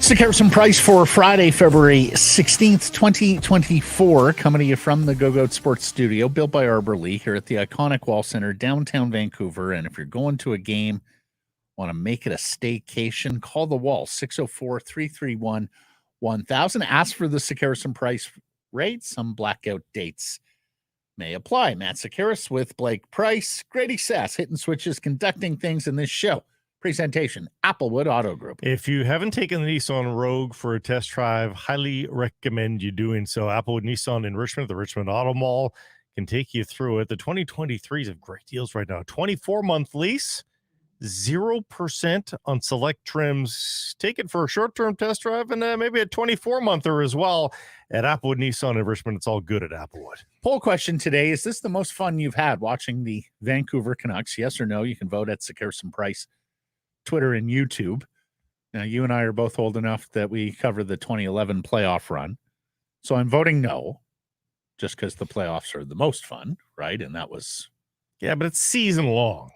Sekeres Price for Friday, February 16th, 2024, coming to you from the Go-Goat Sports Studio, built by Arbor Lee here at the iconic Wall Center, downtown Vancouver. And if you're going to a game, want to make it a staycation, call the Wall, 604-331-1000. Ask for the Sekeres Price rate. Some blackout dates may apply. Matt Sekeres with Blake Price, Griddy Sass, hitting switches, conducting things in this show. Presentation, Applewood Auto Group. If you haven't taken the Nissan Rogue for a test drive, highly recommend you doing so. Applewood Nissan in Richmond, the Richmond Auto Mall, can take you through it. The 2023s have great deals right now. 24-month lease, 0% on select trims. Take it for a short-term test drive and maybe a 24-monther as well. At Applewood Nissan in Richmond, it's all good at Applewood. Poll question today, is this the most fun you've had watching the Vancouver Canucks? Yes or no? You can vote at Sekeres Price, Twitter and YouTube. Now, you and I are both old enough that we covered the 2011 playoff run. So I'm voting no, just because the playoffs are the most fun, right? And that was... Yeah, but it's season long.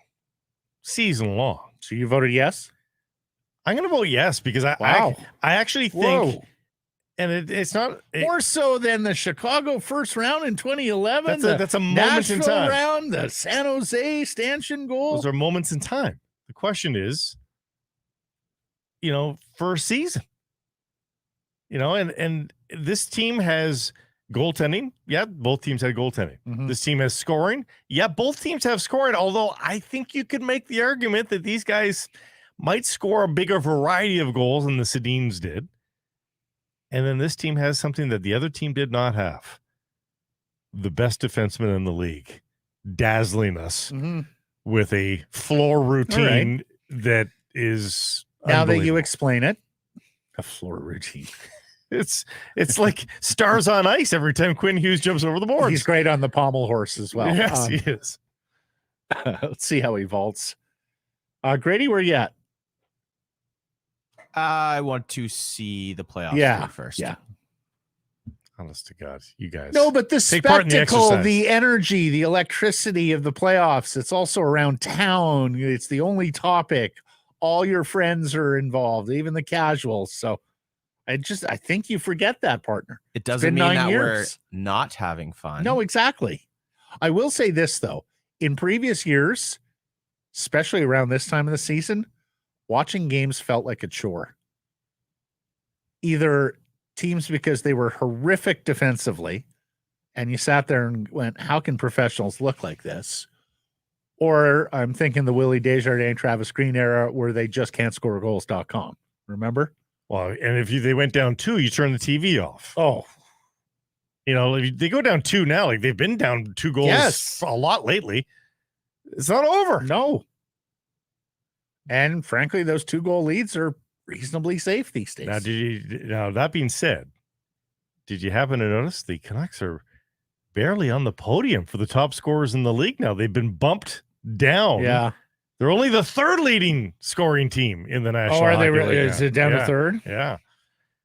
Season long. So you voted yes? I'm going to vote yes because I actually think... Whoa. And it's not... More so than the Chicago first round in 2011. That's a moment in time. Round, the San Jose stanchion goal. Those are moments in time. The question is, for a season, and this team has goaltending. Yeah, both teams had goaltending. Mm-hmm. This team has scoring. Yeah, both teams have scoring, although I think you could make the argument that these guys might score a bigger variety of goals than the Sedins did. And then this team has something that the other team did not have. The best defenseman in the league, dazzling us with a floor routine that is now that you explain it. A floor routine. It's like stars on ice every time Quinn Hughes jumps over the board. He's great on the pommel horse as well. Yes, he is. Let's see how he vaults. Grady, where you at? I want to see the playoffs first. Yeah. Honest to God, you guys. No, but the spectacle, the energy, the electricity of the playoffs, it's also around town. It's the only topic. All your friends are involved, even the casuals. So I think you forget that, partner. It doesn't mean that we're not having fun. No, exactly. I will say this, though. In previous years, especially around this time of the season, watching games felt like a chore. Either teams because they were horrific defensively, and you sat there and went, how can professionals look like this? Or I'm thinking the Willie Desjardins, Travis Green era where they just can't score goals.com. Remember? Well, and if they went down 2, you turn the TV off. Oh. If they go down 2 now, like they've been down 2 goals a lot lately. It's not over. No. And frankly, those 2-goal leads are reasonably safe these days. Now, that being said, did you happen to notice the Canucks are barely on the podium for the top scorers in the league now? They've been bumped down. Yeah. They're only the 3rd leading scoring team in the National Hockey League. Oh, are they? Is it down to 3rd? Yeah.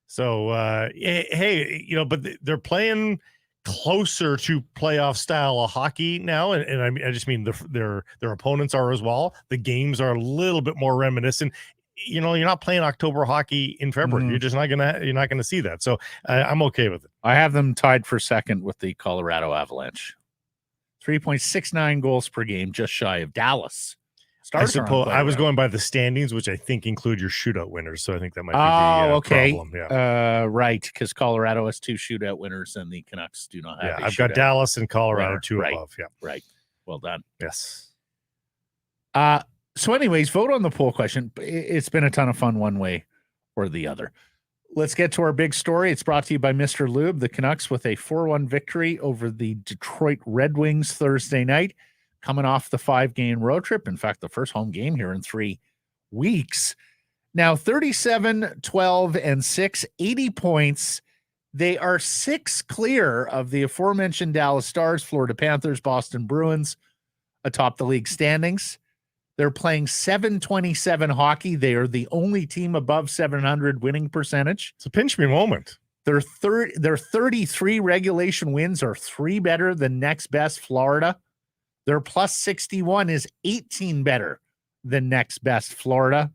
So, hey, but they're playing closer to playoff style of hockey now, and I just mean their opponents are as well. The games are a little bit more reminiscent. You're not playing October hockey in February. You're just not gonna see that. So I'm okay with it. I have them tied for second with the Colorado Avalanche. 3.69 goals per game, just shy of Dallas. I suppose I was going by the standings, which I think include your shootout winners. So I think that might be the problem. Yeah. Right, because Colorado has 2 shootout winners and the Canucks do not have. I've got Dallas and Colorado 2 above. Yeah, right. Well done. Yes. So, anyways, vote on the poll question. It's been a ton of fun one way or the other. Let's get to our big story. It's brought to you by Mr. Lube. The Canucks with a 4-1 victory over the Detroit Red Wings Thursday night, coming off the 5-game road trip. In fact, the first home game here in 3 weeks. Now, 37, 12, and 6, 80 points. They are 6 clear of the aforementioned Dallas Stars, Florida Panthers, Boston Bruins atop the league standings. They're playing .727 hockey. They are the only team above 700 winning percentage. It's a pinch me moment. Their 33 regulation wins are 3 better than next best Florida. Their plus 61 is 18 better than next best Florida.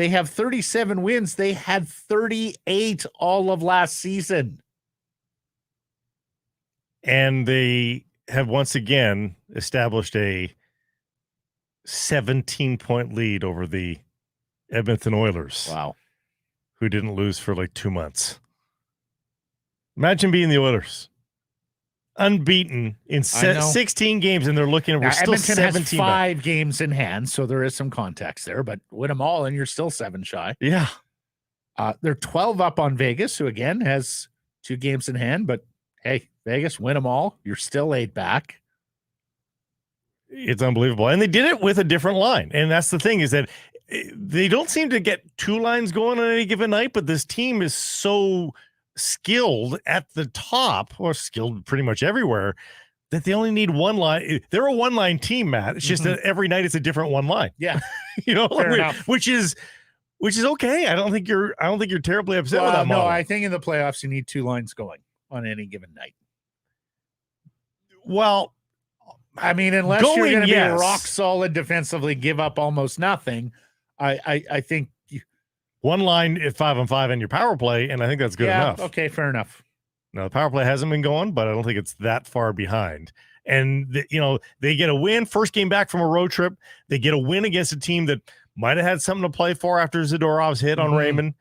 They have 37 wins. They had 38 all of last season. And they have once again established a 17-point lead over the Edmonton Oilers. Wow. Who didn't lose for like 2 months. Imagine being the Oilers. Unbeaten in 16 games, and they're looking at, we're still Edmonton 17 has 5 games in hand, so there is some context there, but win them all and you're still 7 shy. Yeah. They're 12 up on Vegas, who again has 2 games in hand, but hey, Vegas, win them all. You're still 8 back. It's unbelievable. And they did it with a different line. And that's the thing, is that they don't seem to get 2 lines going on any given night, but this team is so skilled at the top, or skilled pretty much everywhere, that they only need 1 line. They're a 1-line team, Matt. It's just that every night it's a different 1 line. Yeah. Which is okay. I don't think you're terribly upset with that model. No, I think in the playoffs you need 2 lines going on any given night. Well, I mean, unless you're going to be rock solid defensively, give up almost nothing, I think 1 line at 5-on-5 in your power play, and I think that's good enough. Okay, fair enough. Now, the power play hasn't been going, but I don't think it's that far behind. And, they get a win, first game back from a road trip. They get a win against a team that might have had something to play for after Zadorov's hit on Raymond,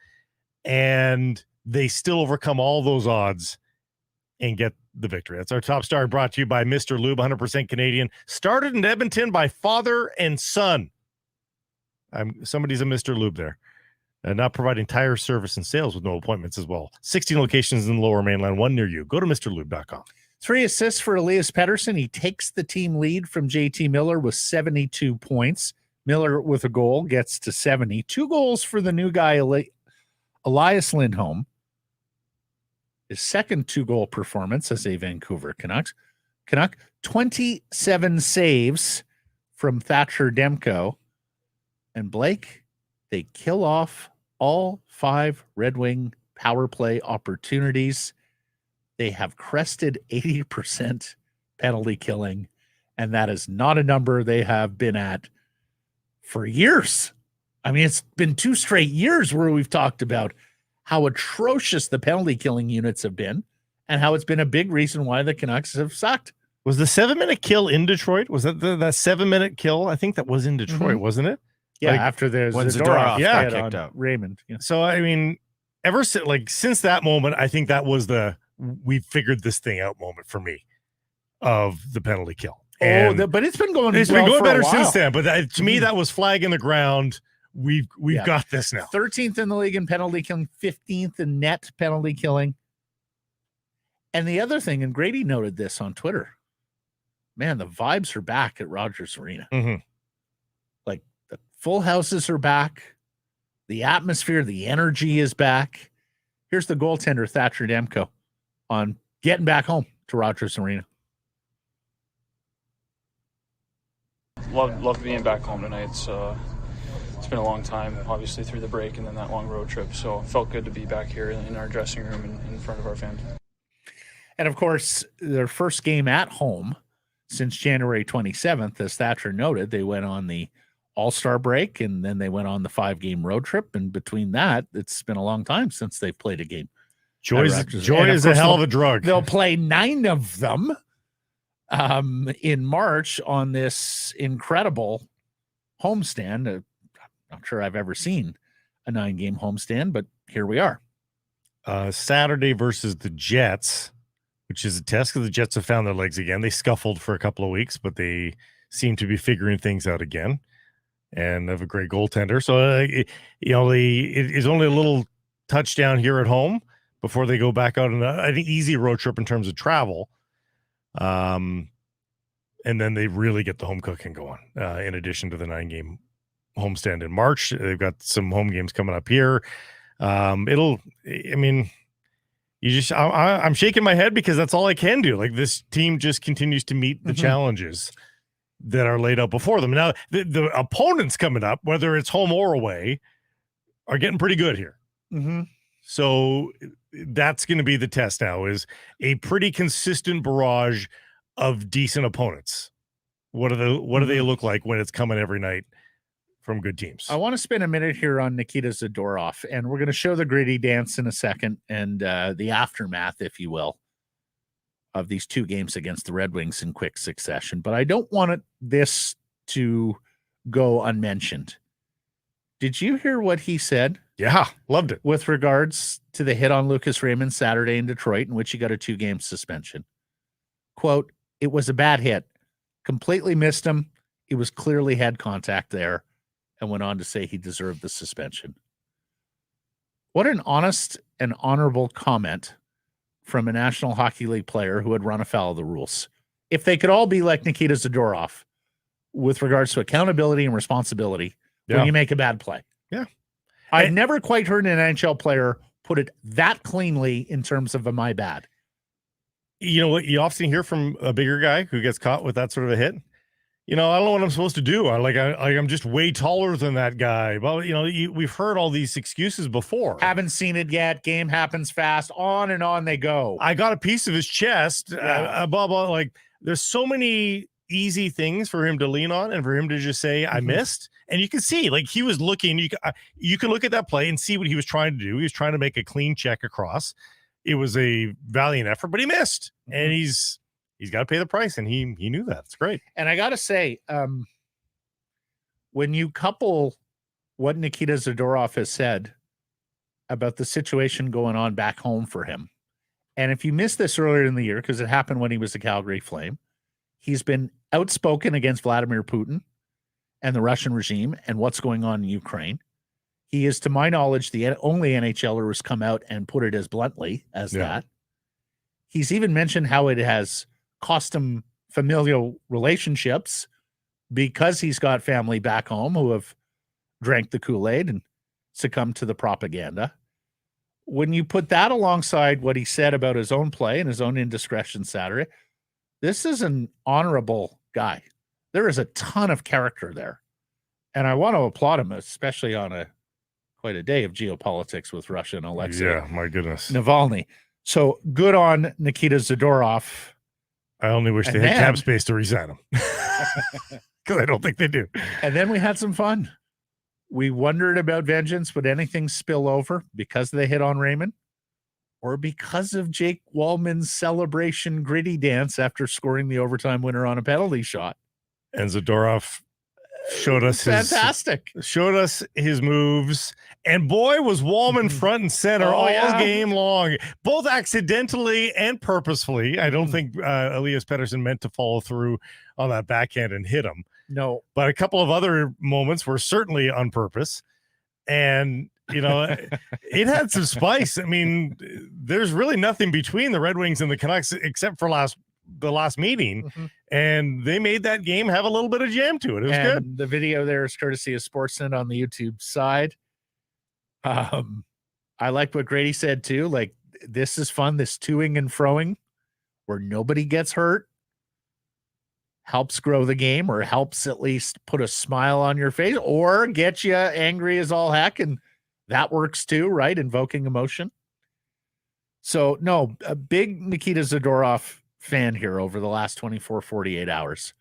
and they still overcome all those odds and get the victory. That's our top story, brought to you by Mr. Lube, 100% Canadian. Started in Edmonton by father and son. Somebody's a Mr. Lube there. Not providing tire service and sales with no appointments as well. 16 locations in the Lower Mainland, 1 near you. Go to MrLube.com. 3 assists for Elias Pettersson. He takes the team lead from JT Miller with 72 points. Miller with a goal gets to 70. 2 goals for the new guy, Elias Lindholm. His second 2-goal performance as a Vancouver Canuck. 27 saves from Thatcher Demko. And Blake, they kill off all 5 Red Wing power play opportunities. They have crested 80% penalty killing, and that is not a number they have been at for years. I mean, it's been 2 straight years where we've talked about how atrocious the penalty killing units have been and how it's been a big reason why the Canucks have sucked. Was the 7-minute kill in Detroit? Was that that 7-minute kill? I think that was in Detroit, wasn't it? Yeah, after there's Zadorov kicked out Raymond. Yeah. So, I mean, since that moment, I think that was we figured this thing out moment for me of the penalty kill. But it's been going better since then. But to me, that was flag in the ground. We've got this now. 13th in the league in penalty killing, 15th in net penalty killing. And the other thing, and Griddy noted this on Twitter, man, the vibes are back at Rogers Arena. Like, the full houses are back. The atmosphere, the energy is back. Here's the goaltender, Thatcher Demko, on getting back home to Rogers Arena. Love being back home tonight. It's been a long time, obviously, through the break and then that long road trip. So it felt good to be back here in our dressing room and in front of our fans. And, of course, their first game at home since January 27th, as Thatcher noted. They went on the All-Star break, and then they went on the 5-game road trip. And between that, it's been a long time since they've played a game. Joy is a hell of a drug. They'll play 9 of them in March on this incredible homestand. I'm not sure I've ever seen a 9-game homestand, but here we are. Saturday versus the Jets, which is a test because the Jets have found their legs again. They scuffled for a couple of weeks, but they seem to be figuring things out again and have a great goaltender. So, it is only a little touchdown here at home before they go back out on an easy road trip in terms of travel. And then they really get the home cooking going, in addition to the 9-game homestand in March. They've got some home games coming up here. I'm shaking my head because that's all I can do. Like, this team just continues to meet the challenges that are laid out before them. Now, the opponents coming up, whether it's home or away, are getting pretty good here. So that's going to be the test now, is a pretty consistent barrage of decent opponents. What do they look like when it's coming every night from good teams. I want to spend a minute here on Nikita Zadorov, and we're going to show the Griddy dance in a second and the aftermath, if you will, of these 2 games against the Red Wings in quick succession. But I don't want this to go unmentioned. Did you hear what he said? Yeah, loved it. With regards to the hit on Lucas Raymond Saturday in Detroit, in which he got a 2-game suspension. Quote, "It was a bad hit. Completely missed him. He was clearly had contact there," and went on to say he deserved the suspension. What an honest and honorable comment from a National Hockey League player who had run afoul of the rules. If they could all be like Nikita Zadorov with regards to accountability and responsibility when you make a bad play. Yeah. I've never quite heard an NHL player put it that cleanly in terms of a my bad. You know what? You often hear from a bigger guy who gets caught with that sort of a hit. I don't know what I'm supposed to do. I'm just way taller than that guy. Well, we've heard all these excuses before. Haven't seen it yet. Game happens fast. On and on they go. I got a piece of his chest. Blah, blah. Like, there's so many easy things for him to lean on and for him to just say, I missed. And you can see, like, he was looking. You can look at that play and see what he was trying to do. He was trying to make a clean check across. It was a valiant effort, but he missed. And he's got to pay the price, and he knew that. It's great. And I got to say, when you couple what Nikita Zadorov has said about the situation going on back home for him, and if you missed this earlier in the year, because it happened when he was a Calgary Flame, he's been outspoken against Vladimir Putin and the Russian regime and what's going on in Ukraine. He is, to my knowledge, the only NHLer who's come out and put it as bluntly as that. He's even mentioned how it has cost him familial relationships because he's got family back home who have drank the Kool-Aid and succumbed to the propaganda. When you put that alongside what he said about his own play and his own indiscretion Saturday, this is an honorable guy. There is a ton of character there. And I want to applaud him, especially on quite a day of geopolitics with Russia and Alexei. Yeah, my goodness. Navalny. So good on Nikita Zadorov. I only wish they had cap space to resign him. Because I don't think they do. And then we had some fun. We wondered about vengeance. Would anything spill over because they hit on Raymond? Or because of Jake Walman's celebration Griddy dance after scoring the overtime winner on a penalty shot? And Zadorov showed us his moves, and boy was Walman front and center all game long, both accidentally and purposefully. I don't think Elias Pettersson meant to follow through on that backhand and hit him. No, but a couple of other moments were certainly on purpose, and it had some spice. I mean, there's really nothing between the Red Wings and the Canucks except for the last meeting, and they made that game have a little bit of jam to it. It was good. The video there is courtesy of Sportsnet on the YouTube side. I like what Grady said too. Like, this is fun. This toing and froing where nobody gets hurt helps grow the game, or helps at least put a smile on your face, or get you angry as all heck. And that works too, right? Invoking emotion. So no, a big Nikita Zadorov fan here over the last 24, 48 hours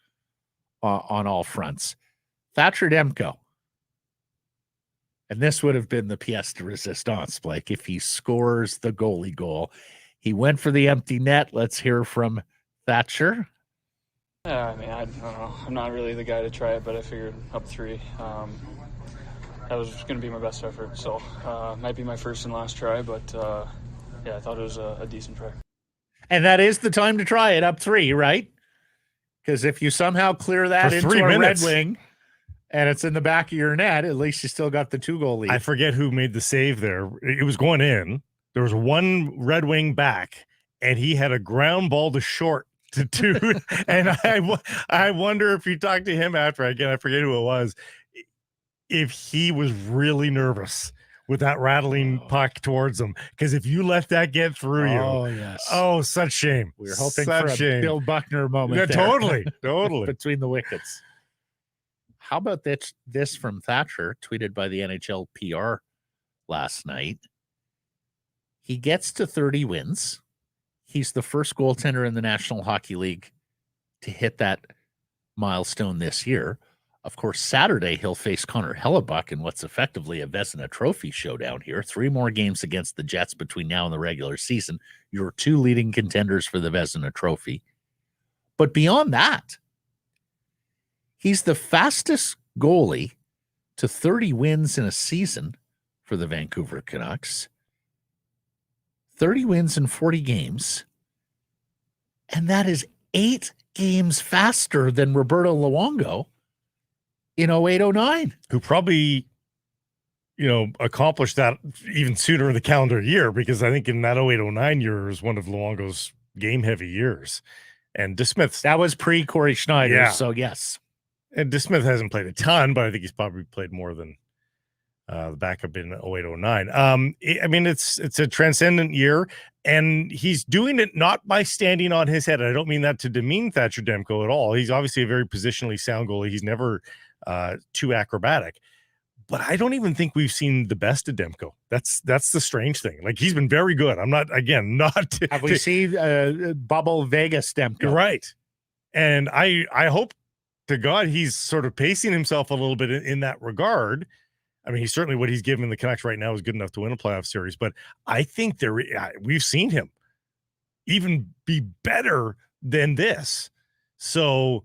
on all fronts. Thatcher Demko. And this would have been the pièce de résistance, Blake, if he scores the goalie goal. He went for the empty net. Let's hear from Thatcher. Yeah, I mean, I don't know. I'm not really the guy to try it, but I figured up 3. That was going to be my best effort. So might be my first and last try, but yeah, I thought it was a decent try. And that is the time to try it, up 3, right? Because if you somehow clear that into a Red Wing and it's in the back of your net, at least you still got the 2-goal lead. I forget who made the save there. It was going in. There was one Red Wing back, and he had a ground ball to short to 2. And I wonder if you talked to him after, again, I forget who it was, if he was really nervous with that rattling puck towards him. Because if you let that get through you, such shame. We were hoping for a Bill Buckner moment. Yeah, totally. Between the wickets. How about this from Thatcher, tweeted by the NHL PR last night? He gets to 30 wins. He's the first goaltender in the National Hockey League to hit that milestone this year. Of course, Saturday, he'll face Connor Hellebuck in what's effectively a Vezina Trophy showdown here. 3 more games against the Jets between now and the regular season. Your 2 leading contenders for the Vezina Trophy. But beyond that, he's the fastest goalie to 30 wins in a season for the Vancouver Canucks. 30 wins in 40 games. And that is 8 games faster than Roberto Luongo in 08-09. Who probably, accomplished that even sooner in the calendar year, because I think in that 08-09 year is one of Luongo's game-heavy years. And DeSmith's... That was pre-Corey Schneider, yeah. So yes. And DeSmith hasn't played a ton, but I think he's probably played more than the backup in 08-09. I mean, it's a transcendent year, and he's doing it not by standing on his head. I don't mean that to demean Thatcher Demko at all. He's obviously a very positionally sound goalie. He's never too acrobatic. But I don't even think we've seen the best of Demko. That's the strange thing. Like, he's been very good. I'm not. Have we seen Bubble Vegas Demko? You're right. And I hope to God he's sort of pacing himself a little bit in that regard. I mean, he's certainly, what he's given the Canucks right now is good enough to win a playoff series. But I think we've seen him even be better than this. So,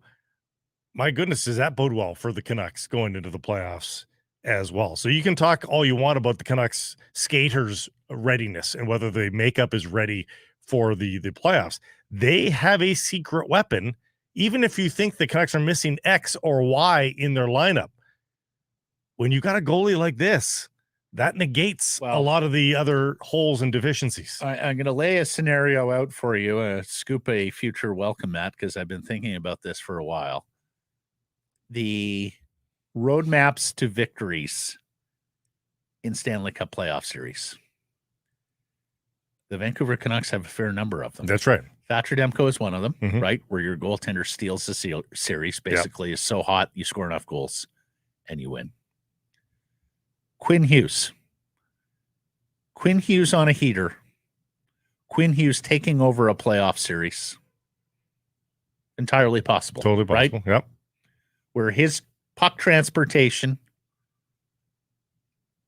my goodness, does that bode well for the Canucks going into the playoffs as well? So you can talk all you want about the Canucks skaters' readiness and whether the makeup is ready for the playoffs. They have a secret weapon, even if you think the Canucks are missing X or Y in their lineup. When you got a goalie like this, that negates a lot of the other holes and deficiencies. I'm going to lay a scenario out for you, scoop a future welcome mat, because I've been thinking about this for a while. The roadmaps to victories in Stanley Cup playoff series. The Vancouver Canucks have a fair number of them. That's right. Thatcher Demko is one of them, right? Where your goaltender steals the series, basically is so hot, you score enough goals and you win. Quinn Hughes. Quinn Hughes on a heater. Quinn Hughes taking over a playoff series. Entirely possible. Totally possible, right? Yep. Where his puck transportation,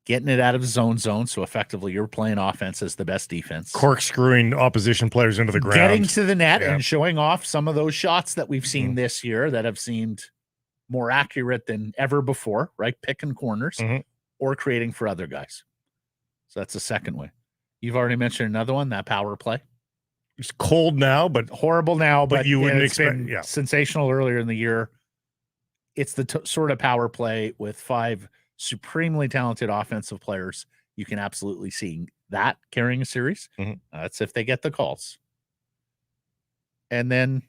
getting it out of zone, so effectively you're playing offense as the best defense. Corkscrewing opposition players into the ground. Getting to the net and showing off some of those shots that we've seen this year that have seemed more accurate than ever before, right? Picking corners or creating for other guys. So that's the second way. You've already mentioned another one, that power play. It's cold now, but horrible now, but you wouldn't expect. Sensational earlier in the year. It's the sort of power play with 5 supremely talented offensive players. You can absolutely see that carrying a series. That's if they get the calls. And then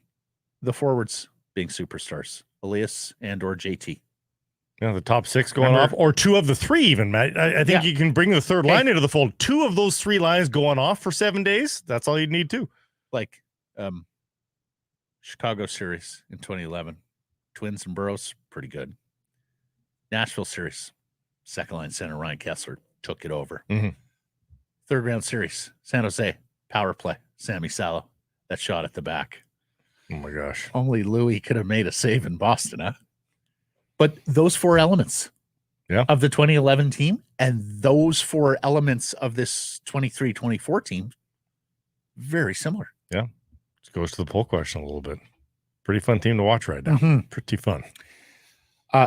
the forwards being superstars, Elias and or JT. The top 6 going off, or 2 of the 3 even, Matt. I think you can bring the third line into the fold. 2 of those 3 lines going off for 7 days. That's all you need to. Like Chicago series in 2011. Twins and Burrows, pretty good. Nashville series, second line center Ryan Kessler took it over. Third round series, San Jose, power play, Sammy Salo, that shot at the back. Oh my gosh. Only Louis could have made a save in Boston, huh? But those 4 elements of the 2011 team and those 4 elements of this 23-24 team, very similar. Yeah. It goes to the poll question a little bit. Pretty fun team to watch right now. Pretty fun.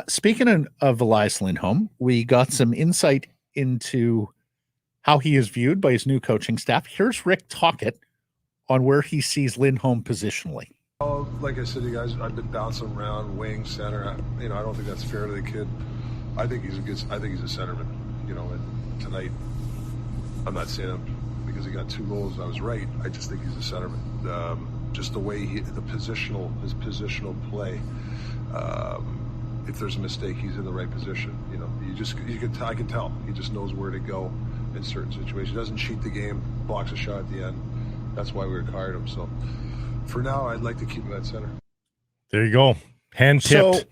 Speaking of Elias Lindholm, we got some insight into how he is viewed by his new coaching staff. Here's Rick Tocchet on where he sees Lindholm positionally. Like I said to you guys, I've been bouncing around wing, center. I don't think that's fair to the kid. I think he's a centerman. And tonight, I'm not saying because he got 2 goals, I was right. I just think he's a centerman. Just the way his positional play. If there's a mistake, he's in the right position. I can tell. He just knows where to go in certain situations. He doesn't cheat the game, blocks a shot at the end. That's why we acquired him. So for now, I'd like to keep him at center. There you go. Hand tipped.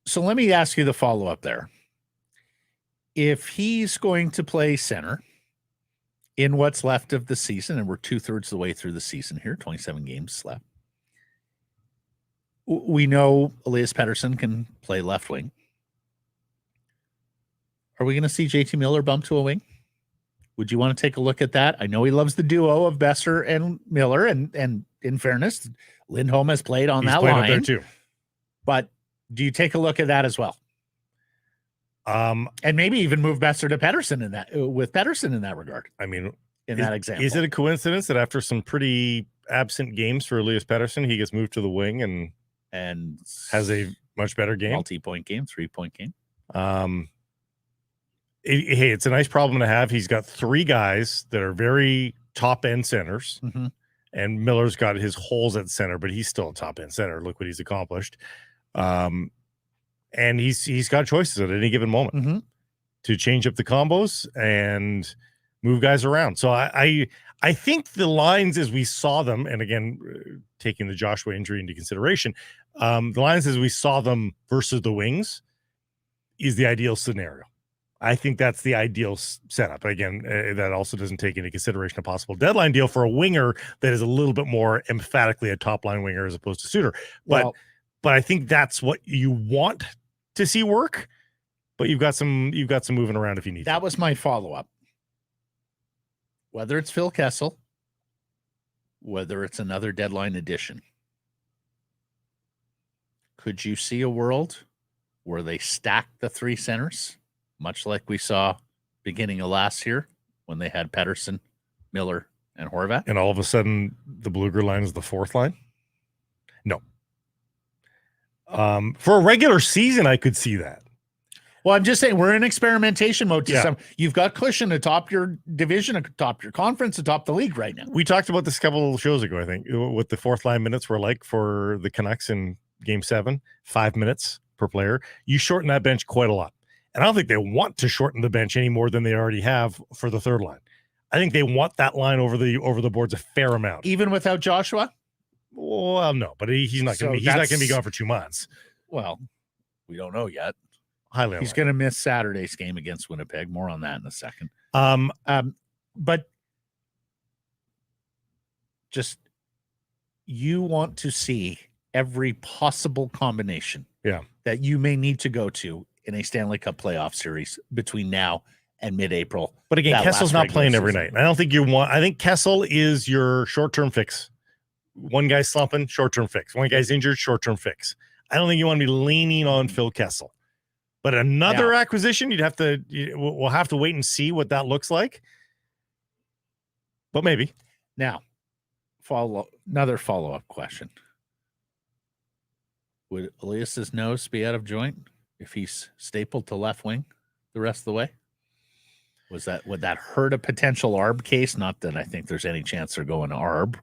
So let me ask you the follow-up there. If he's going to play center in what's left of the season, and we're 2/3 of the way through the season here, 27 games left, We know Elias Pettersson can play left wing. Are we going to see JT Miller bump to a wing? Would you want to take a look at that? I know he loves the duo of Besser and Miller, and in fairness, Lindholm has played on that line there too. But do you take a look at that as well? And maybe even move Besser to Pettersson in that, with Pettersson in that regard. I mean, that example, is it a coincidence that after some pretty absent games for Elias Pettersson, he gets moved to the wing and has a much better game, multi-point game, 3-point game? Hey, it's a nice problem to have. He's got 3 guys that are very top-end centers, and Miller's got his holes at center, but he's still a top-end center. Look what he's accomplished. And he's got choices at any given moment to change up the combos and move guys around. So I think the lines as we saw them, and again, taking the Joshua injury into consideration, the lines as we saw them versus the wings is the ideal scenario. I think that's the ideal setup. Again, that also doesn't take into consideration a possible deadline deal for a winger that is a little bit more emphatically a top line winger as opposed to Suter. But I think that's what you want to see work. But you've got some moving around if you need. That was my follow-up. Whether it's Phil Kessel, whether it's another deadline addition, could you see a world where they stack the 3 centers, much like we saw beginning of last year when they had Pettersson, Miller, and Horvat? And all of a sudden, the Blueger line is the 4th line? No. For a regular season, I could see that. Well, I'm just saying we're in experimentation mode. You've got cushion atop your division, atop your conference, atop the league right now. We talked about this a couple of shows ago, I think, what the 4th line minutes were like for the Canucks in Game 7, 5 minutes per player. You shorten that bench quite a lot. And I don't think they want to shorten the bench any more than they already have for the 3rd line. I think they want that line over the boards a fair amount. Even without Joshua? Well, no, but he's not going to be gone for 2 months. Well, we don't know yet. Highly he's going to miss Saturday's game against Winnipeg. More on that in a second. But just you want to see every possible combination that you may need to go to in a Stanley Cup playoff series between now and mid-April. But again, Kessel's not playing every night. I don't think I think Kessel is your short-term fix. One guy's slumping, short-term fix. One guy's injured, short-term fix. I don't think you want to be leaning on Phil Kessel. But another acquisition, we'll have to wait and see what that looks like. But maybe. Now, another follow-up question. Would Elias's nose be out of joint if he's stapled to left wing the rest of the way? Would that hurt a potential ARB case? Not that I think there's any chance they're going to ARB,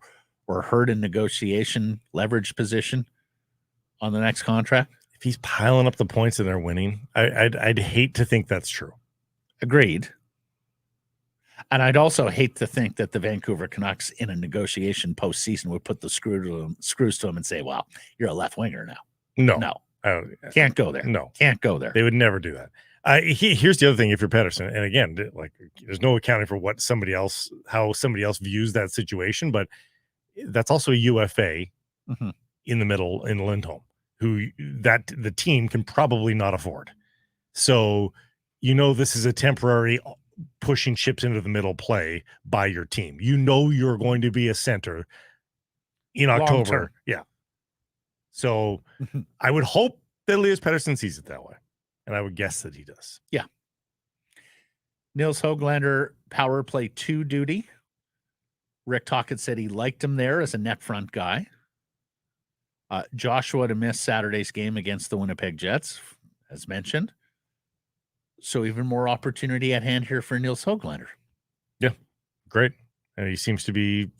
or hurt in negotiation leverage position on the next contract? If he's piling up the points and they're winning, I'd hate to think that's true. Agreed. And I'd also hate to think that the Vancouver Canucks in a negotiation postseason would put the screws to him and say, well, you're a left winger now. No. Can't go there. No. Can't go there. They would never do that. Here's the other thing if you're Pettersson, and again, like there's no accounting for how somebody else views that situation, but that's also a UFA in the middle in Lindholm, who the team can probably not afford. So, this is a temporary pushing chips into the middle play by your team. You're going to be a center in October. Yeah. So I would hope that Elias Pettersson sees it that way. And I would guess that he does. Yeah. Nils Höglander, power play 2 duty. Rick Tocchet said he liked him there as a net front guy. Joshua to miss Saturday's game against the Winnipeg Jets, as mentioned. So even more opportunity at hand here for Nils Höglander. Yeah, great. And he seems to be,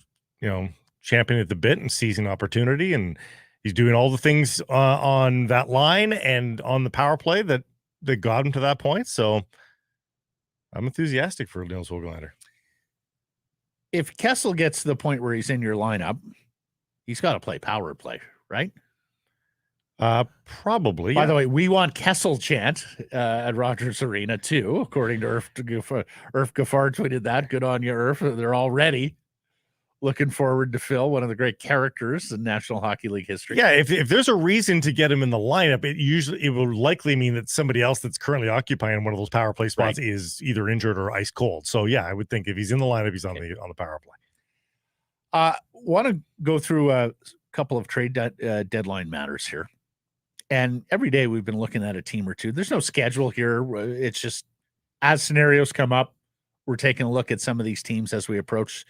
championing at the bit and seizing opportunity. And he's doing all the things on that line and on the power play that got him to that point. So I'm enthusiastic for Nils Höglander. If Kessel gets to the point where he's in your lineup, he's got to play power play, right? Probably. By the way, we want Kessel chant at Rogers Arena too, according to Irf Gaffar tweeted that. Good on you, Irf. They're all ready. looking forward to Phil, one of the great characters in National Hockey League history. Yeah, if there's a reason to get him in the lineup, it will likely mean that somebody else that's currently occupying one of those power play spots is either injured or ice cold. So yeah, I would think if he's in the lineup, he's on the power play. Want to go through a couple of trade deadline matters here. And every day we've been looking at a team or two. There's no schedule here. It's just as scenarios come up, we're taking a look at some of these teams as we approach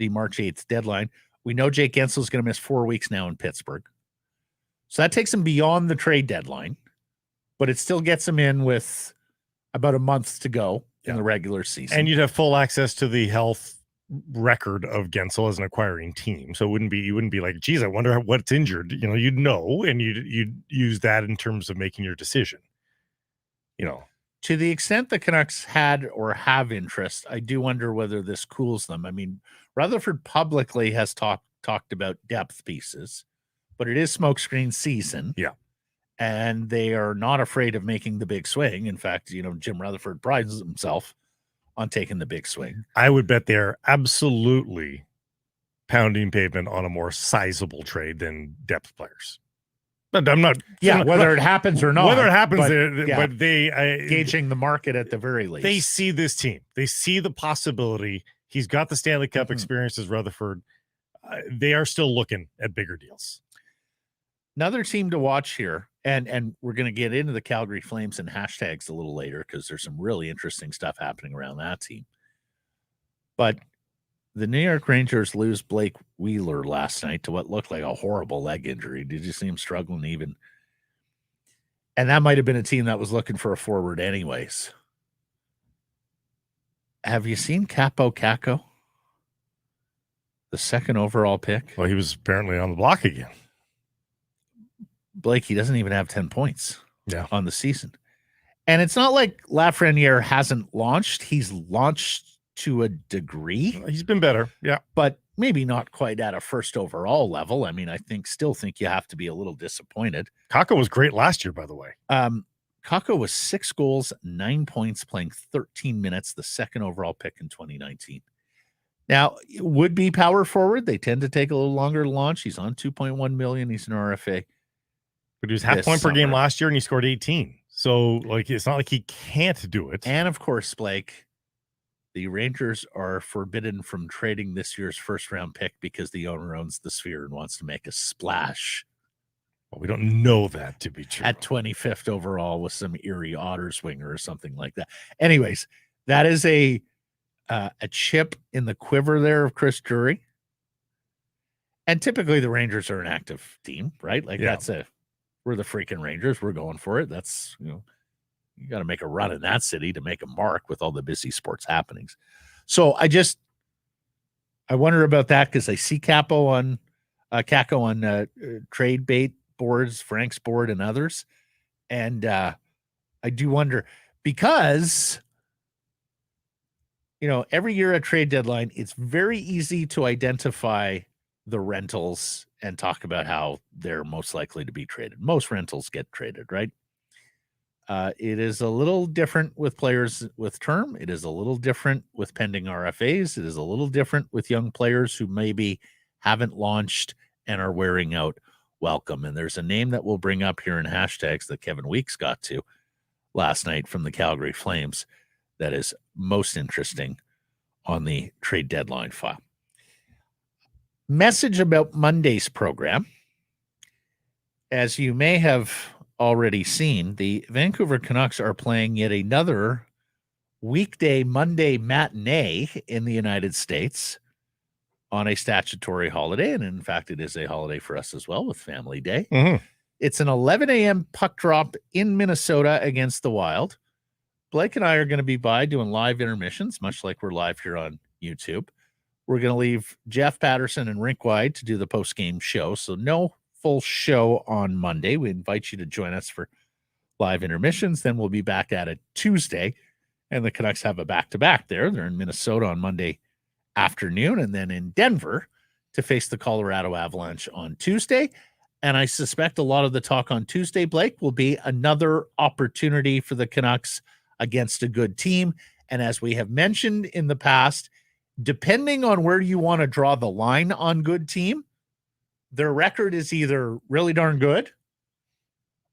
the March 8th deadline. We know Jake Guentzel is going to miss 4 weeks now in Pittsburgh. So that takes him beyond the trade deadline, but it still gets him in with about a month to go in the regular season. And you'd have full access to the health record of Guentzel as an acquiring team. So you wouldn't be like, geez, I wonder what's injured. You'd know, and you'd use that in terms of making your decision. To the extent the Canucks had or have interest, I do wonder whether this cools them. I mean, Rutherford publicly has talked about depth pieces, but it is smokescreen season. Yeah. And they are not afraid of making the big swing. In fact, Jim Rutherford prides himself on taking the big swing. I would bet they're absolutely pounding pavement on a more sizable trade than depth players. But I'm not. Yeah, whether it happens or not. Whether it happens, but they gauging the market at the very least. They see this team. They see the possibility. He's got the Stanley Cup experience as Rutherford. They are still looking at bigger deals. Another team to watch here, and we're going to get into the Calgary Flames and hashtags a little later because there's some really interesting stuff happening around that team. But the New York Rangers lose Blake Wheeler last night to what looked like a horrible leg injury. Did you see him struggling even? And that might have been a team that was looking for a forward anyways. Have you seen Capo Caco? The second overall pick? Well, he was apparently on the block again. Blake, he doesn't even have 10 points on the season. And it's not like Lafreniere hasn't launched. He's launched to a degree. He's been better, yeah. But maybe not quite at a first overall level. I mean, still think you have to be a little disappointed. Kako was great last year, by the way. Kako was 6 goals, 9 points, playing 13 minutes, the second overall pick in 2019. Now, would be power forward. They tend to take a little longer to launch. He's on $2.1 million. He's an RFA. But he was half point per game last year, and he scored 18. So, it's not like he can't do it. And, of course, Blake, the Rangers are forbidden from trading this year's first-round pick because the owner owns the Sphere and wants to make a splash. Well, we don't know that to be true. At 25th overall with some Erie Otters winger or something like that. Anyways, that is a chip in the quiver there of Chris Drury. And typically the Rangers are an active team, right? We're the freaking Rangers. We're going for it. That's, you got to make a run in that city to make a mark with all the busy sports happenings. So I wonder about that because I see Caco on trade bait boards, Frank's board and others. And I do wonder because, every year at trade deadline, it's very easy to identify the rentals and talk about how they're most likely to be traded. Most rentals get traded, right? It is a little different with players with term. It is a little different with pending RFAs. It is a little different with young players who maybe haven't launched and are wearing out welcome. And there's a name that we'll bring up here in hashtags that Kevin Weeks got to last night from the Calgary Flames that is most interesting on the trade deadline file. Message about Monday's program. As you may have already seen, the Vancouver Canucks are playing yet another weekday Monday matinee in the United States on a statutory holiday. And in fact, it is a holiday for us as well with Family Day. Mm-hmm. It's an 11 a.m. puck drop in Minnesota against the Wild. Blake and I are going to be doing live intermissions, much like we're live here on YouTube. We're going to leave Jeff Patterson and Rink Wide to do the post-game show. So no full show on Monday. We invite you to join us for live intermissions. Then we'll be back at it Tuesday. And the Canucks have a back-to-back there. They're in Minnesota on Monday afternoon and then in Denver to face the Colorado Avalanche on Tuesday. And I suspect a lot of the talk on Tuesday, Blake, will be another opportunity for the Canucks against a good team. And as we have mentioned in the past, depending on where you want to draw the line on good team, their record is either really darn good,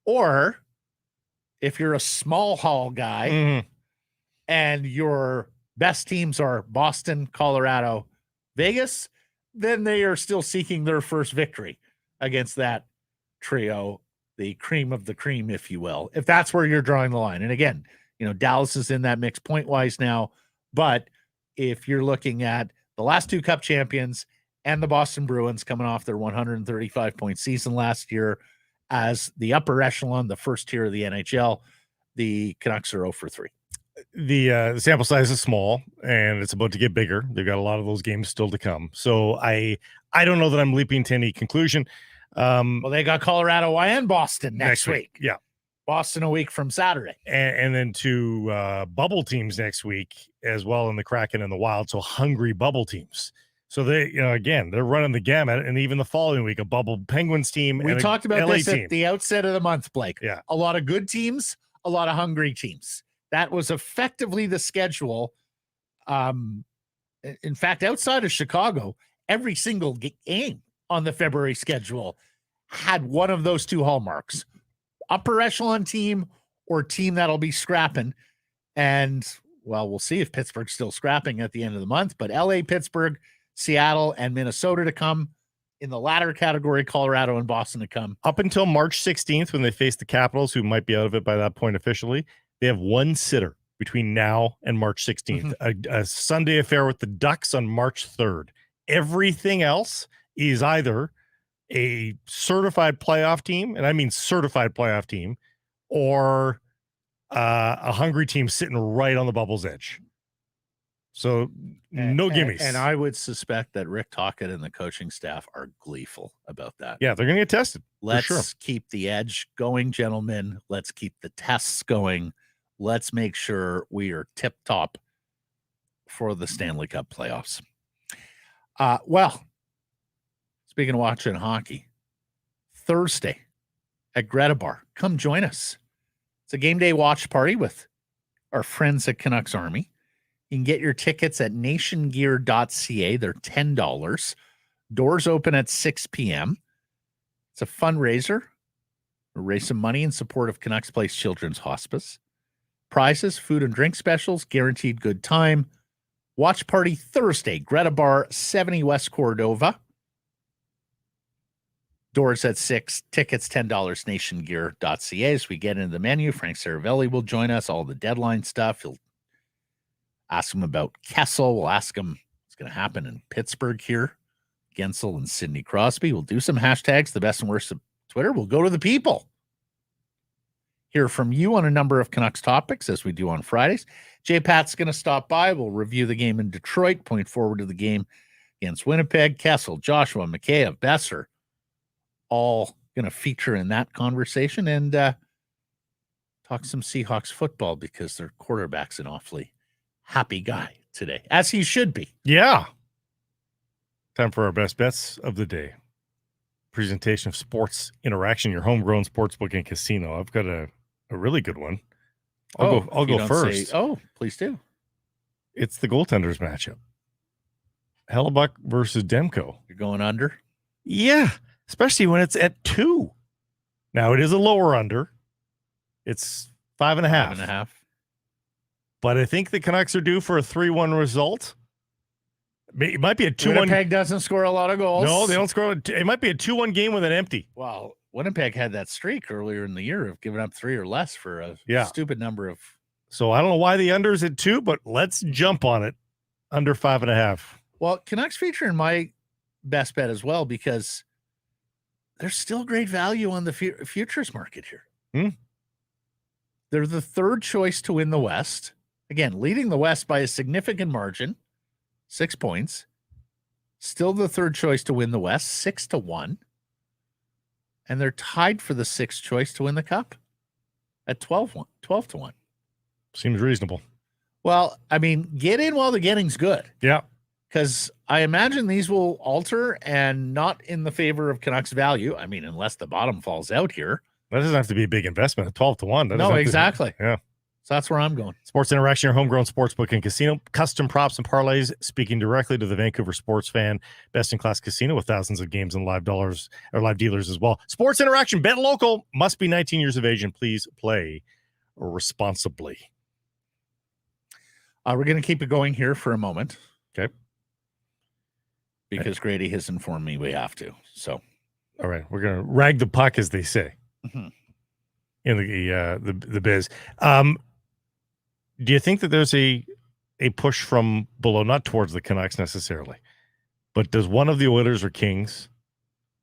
or if you're a small haul guy and your best teams are Boston, Colorado, Vegas, then they are still seeking their first victory against that trio, the cream of the cream, if you will, if that's where you're drawing the line. And again, Dallas is in that mix point-wise now, but if you're looking at the last two Cup champions and the Boston Bruins coming off their 135-point season last year as the upper echelon, the first tier of the NHL, the Canucks are 0 for 3. The sample size is small, and it's about to get bigger. They've got a lot of those games still to come. So I don't know that I'm leaping to any conclusion. Well, they got Colorado and Boston next week. Yeah. Boston a week from Saturday. And then two bubble teams next week as well in the Kraken and the Wild. So hungry bubble teams. So they, again, they're running the gamut. And even the following week, a bubble Penguins team. We talked about this at the outset of the month, Blake. Yeah. A lot of good teams, a lot of hungry teams. That was effectively the schedule. In fact, outside of Chicago, every single game on the February schedule had one of those two hallmarks: upper echelon team or team that'll be scrapping. And, well, we'll see if Pittsburgh's still scrapping at the end of the month. But LA, Pittsburgh, Seattle, and Minnesota to come. In the latter category, Colorado and Boston to come. Up until March 16th, when they face the Capitals, who might be out of it by that point officially, they have one sitter between now and March 16th, a Sunday affair with the Ducks on March 3rd. Everything else is either a certified playoff team, and I mean certified playoff team, or a hungry team sitting right on the bubble's edge. So no gimmies. And I would suspect that Rick Tocchet and the coaching staff are gleeful about that. Yeah, they're going to get tested. Let's keep the edge going, gentlemen. Let's keep the tests going. Let's make sure we are tip-top for the Stanley Cup playoffs. Well, speaking of watching hockey, Thursday at Griddy Bar, come join us. It's a game day watch party with our friends at Canucks Army. You can get your tickets at nationgear.ca. They're $10. Doors open at 6 p.m. It's a fundraiser. We'll raise some money in support of Canucks Place Children's Hospice. Prizes, food and drink specials, guaranteed good time. Watch party Thursday, Griddy Bar, 70 West Cordova. Doors at 6, tickets $10, nationgear.ca. As we get into the menu, Frank Seravalli will join us, all the deadline stuff. He'll ask him about Kessel. We'll ask him what's going to happen in Pittsburgh here. Gensel and Sidney Crosby. We'll do some hashtags, the best and worst of Twitter. We'll go to the people. Hear from you on a number of Canucks topics, as we do on Fridays. J-Pat's going to stop by. We'll review the game in Detroit, point forward to the game against Winnipeg. Kessel, Joshua, Mikheyev, Besser, all going to feature in that conversation, and talk some Seahawks football because their quarterback's an awfully happy guy today, as he should be. Yeah. Time for our best bets of the day. Presentation of Sports Interaction, your homegrown sportsbook and casino. I've got a really good one. I'll go first. Please do. It's the goaltenders matchup. Hellebuck versus Demko. You're going under? Yeah, especially when it's at 2. Now, it is a lower under. It's 5.5. 5.5. But I think the Canucks are due for a 3-1 result. It might be a 2-1. Winnipeg doesn't score a lot of goals. No, they don't score. It might be a 2-1 game with an empty. Well, Winnipeg had that streak earlier in the year of giving up 3 or less for a stupid number of. So I don't know why the under's at 2, but let's jump on it. Under 5.5. Well, Canucks feature in my best bet as well because there's still great value on the futures market here. They're the third choice to win the West. Again, leading the West by a significant margin, 6 points. Still the third choice to win the West, 6-1. And they're tied for the 6th choice to win the Cup at 12-1. Seems reasonable. Well, I mean, get in while the getting's good. Yeah. Because I imagine these will alter and not in the favor of Canucks value. I mean, unless the bottom falls out here. That doesn't have to be a big investment at 12-1. No, exactly. Yeah. So that's where I'm going. Sports Interaction, your homegrown sportsbook and casino. Custom props and parlays, speaking directly to the Vancouver sports fan. Best-in-class casino with thousands of games and live dealers as well. Sports Interaction, bet local, must be 19 years of age, and please play responsibly. We're going to keep it going here for a moment. Okay. Because Griddy has informed me we have to. So, all right, we're going to rag the puck, as they say, mm-hmm. in the biz. Do you think that there's a push from below, not towards the Canucks necessarily, but does one of the Oilers or Kings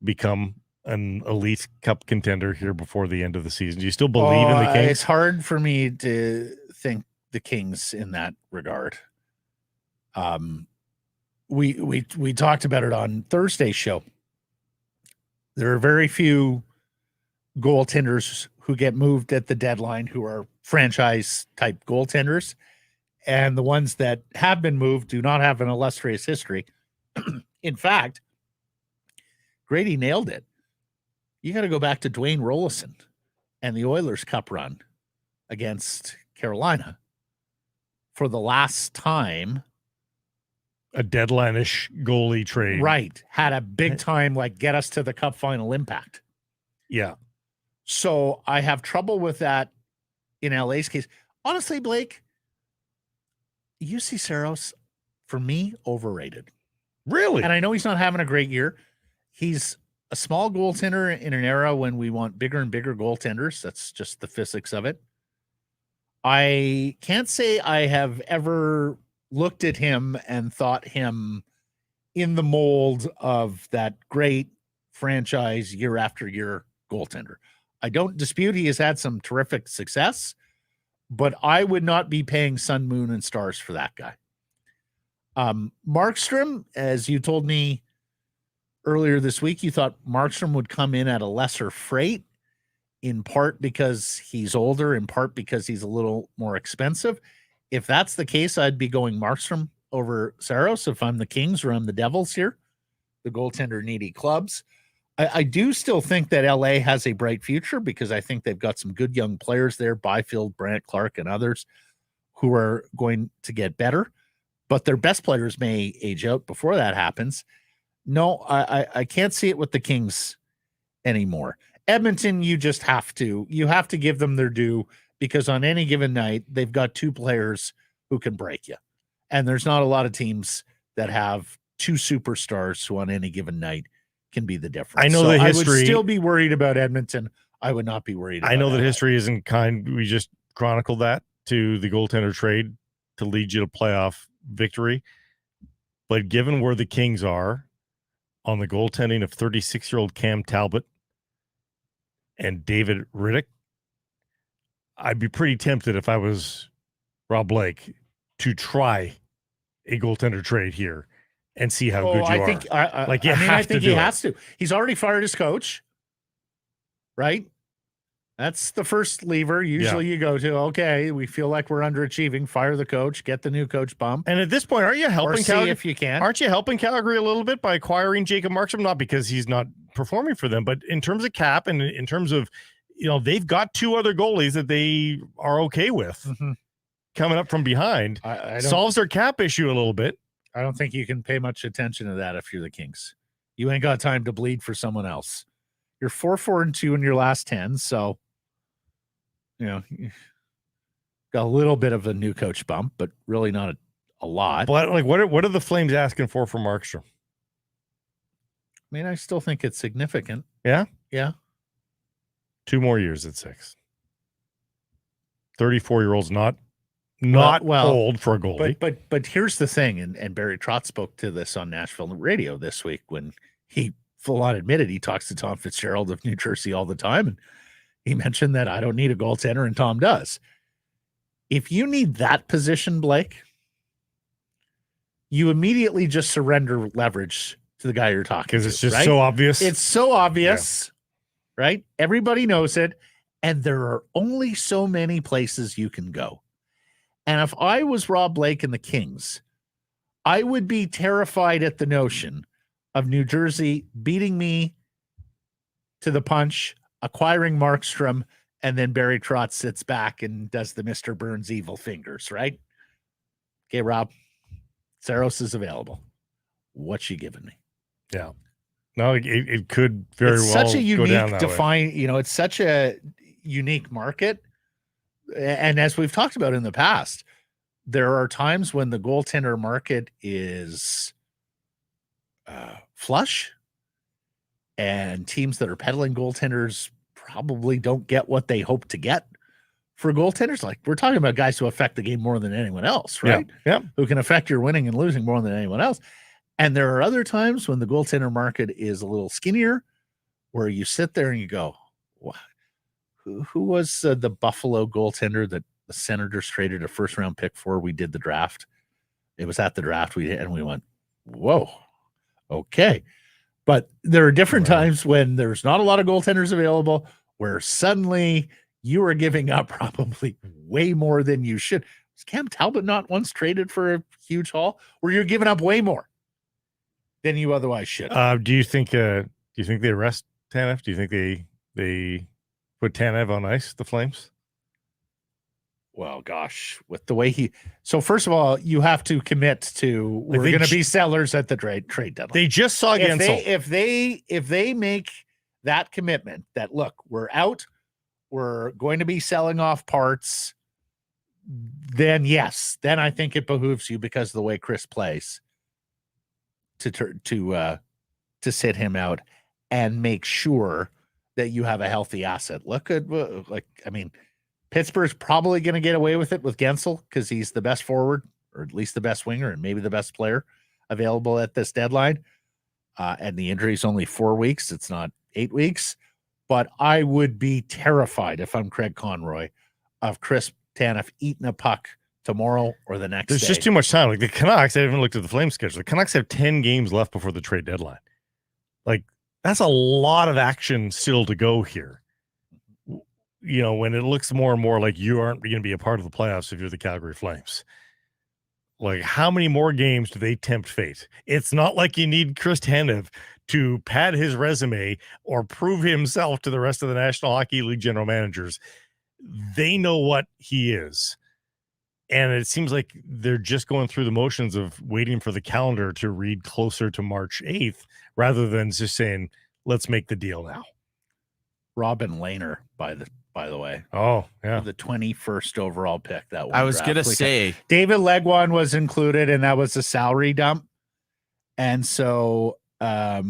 become an elite cup contender here before the end of the season? Do you still believe in the Kings? It's hard for me to think the Kings in that regard. We talked about it on Thursday's show. There are very few goaltenders who get moved at the deadline who are franchise type goaltenders, and the ones that have been moved do not have an illustrious history. In fact, Griddy nailed it. You got to go back to Dwayne Rollison and the Oilers Cup run against Carolina for the last time a deadline-ish goalie trade, right, had a big time like get us to the Cup final impact. Yeah. So I have trouble with that in LA's case. Honestly, Blake, UC Sekeres, for me, overrated. Really? And I know he's not having a great year. He's a small goaltender in an era when we want bigger and bigger goaltenders. That's just the physics of it. I can't say I have ever looked at him and thought him in the mold of that great franchise year after year goaltender. I don't dispute he has had some terrific success, but I would not be paying sun, moon, and stars for that guy. Markstrom, as you told me earlier this week, you thought Markstrom would come in at a lesser freight, in part because he's older, in part because he's a little more expensive. If that's the case, I'd be going Markstrom over Sekeres if I'm the Kings or I'm the Devils here, the goaltender needy clubs. I do still think that LA has a bright future because I think they've got some good young players there, Byfield, Brandt, Clark, and others who are going to get better, but their best players may age out before that happens. No, I can't see it with the Kings anymore. Edmonton, you have to give them their due because on any given night, they've got two players who can break you. And there's not a lot of teams that have two superstars who on any given night can be the difference. I know the history. I would still be worried about Edmonton. I would not be worried about I know that LA. history isn't kind. We just chronicled that to the goaltender trade to lead you to playoff victory. But given where the Kings are on the goaltending of 36-year-old Cam Talbot and David Riddick, I'd be pretty tempted if I was Rob Blake to try a goaltender trade here and see how good you think, are. I think he has to. He's already fired his coach, right? That's the first lever. Usually you go to, okay, we feel like we're underachieving. Fire the coach, get the new coach bump. And at this point, aren't you helping Calgary? If you can. Aren't you helping Calgary a little bit by acquiring Jacob Markstrom? Not because he's not performing for them, but in terms of cap and in terms of, they've got two other goalies that they are okay with coming up from behind. Solves their cap issue a little bit. I don't think you can pay much attention to that if you're the Kings. You ain't got time to bleed for someone else. You're 4-4-2 in your last 10, so got a little bit of a new coach bump, but really not a lot. But what are the Flames asking for Markstrom? I mean, I still think it's significant. Yeah? Yeah. 2 more years at 6. 34-year-old's not old for a goalie. But here's the thing, and Barry Trotz spoke to this on Nashville radio this week when he full on admitted he talks to Tom Fitzgerald of New Jersey all the time, and he mentioned that I don't need a goaltender, and Tom does. If you need that position, Blake, you immediately just surrender leverage to the guy you're talking to. Because it's just so obvious. It's so obvious, right? Everybody knows it, and there are only so many places you can go. And if I was Rob Blake and the Kings, I would be terrified at the notion of New Jersey beating me to the punch, acquiring Markstrom, And then Barry Trotz sits back and does the Mr. Burns evil fingers, right? Okay, Rob, Saros is available. What's you giving me? Yeah. No, it could very well such a go down unique that way. it's such a unique market. And as we've talked about in the past, there are times when the goaltender market is flush, and teams that are peddling goaltenders probably don't get what they hope to get for goaltenders. Like, we're talking about guys who affect the game more than anyone else, right? Yeah. Who can affect your winning and losing more than anyone else. And there are other times when the goaltender market is a little skinnier, where you sit there and you go, what? Who was the Buffalo goaltender that the Senators traded a first-round pick for? We did the draft. It was at the draft. We went, whoa, okay. But there are different times when there's not a lot of goaltenders available, where suddenly you are giving up probably way more than you should. Was Cam Talbot not once traded for a huge haul, where you're giving up way more than you otherwise should? Do you think they arrest Tanev? Do you think they put Tanev on ice, the Flames? Well, gosh, with the way so first of all, you have to commit to, we're going to be sellers at the trade deadline. They just saw Gensel. If they make that commitment that, look, we're out, we're going to be selling off parts, then yes, then I think it behooves you, because of the way Chris plays, to sit him out and make sure that you have a healthy asset. Look at, Pittsburgh's probably going to get away with it with Gensel, because he's the best forward, or at least the best winger, and maybe the best player available at this deadline. And the injury is only 4 weeks. It's not 8 weeks. But I would be terrified, if I'm Craig Conroy, of Chris Tanev eating a puck tomorrow or the next day. There's just too much time. Like the Canucks, I haven't looked at the Flames schedule. The Canucks have 10 games left before the trade deadline. Like, that's a lot of action still to go here. When it looks more and more like you aren't going to be a part of the playoffs if you're the Calgary Flames. Like, how many more games do they tempt fate? It's not like you need Chris Tanev to pad his resume or prove himself to the rest of the National Hockey League general managers. They know what he is. And it seems like they're just going through the motions of waiting for the calendar to read closer to March 8th, rather than just saying, let's make the deal now. Robin Lehner, by the way. Oh, yeah. The 21st overall pick. That one. I was going to say. David Legwand was included, and that was a salary dump. And so there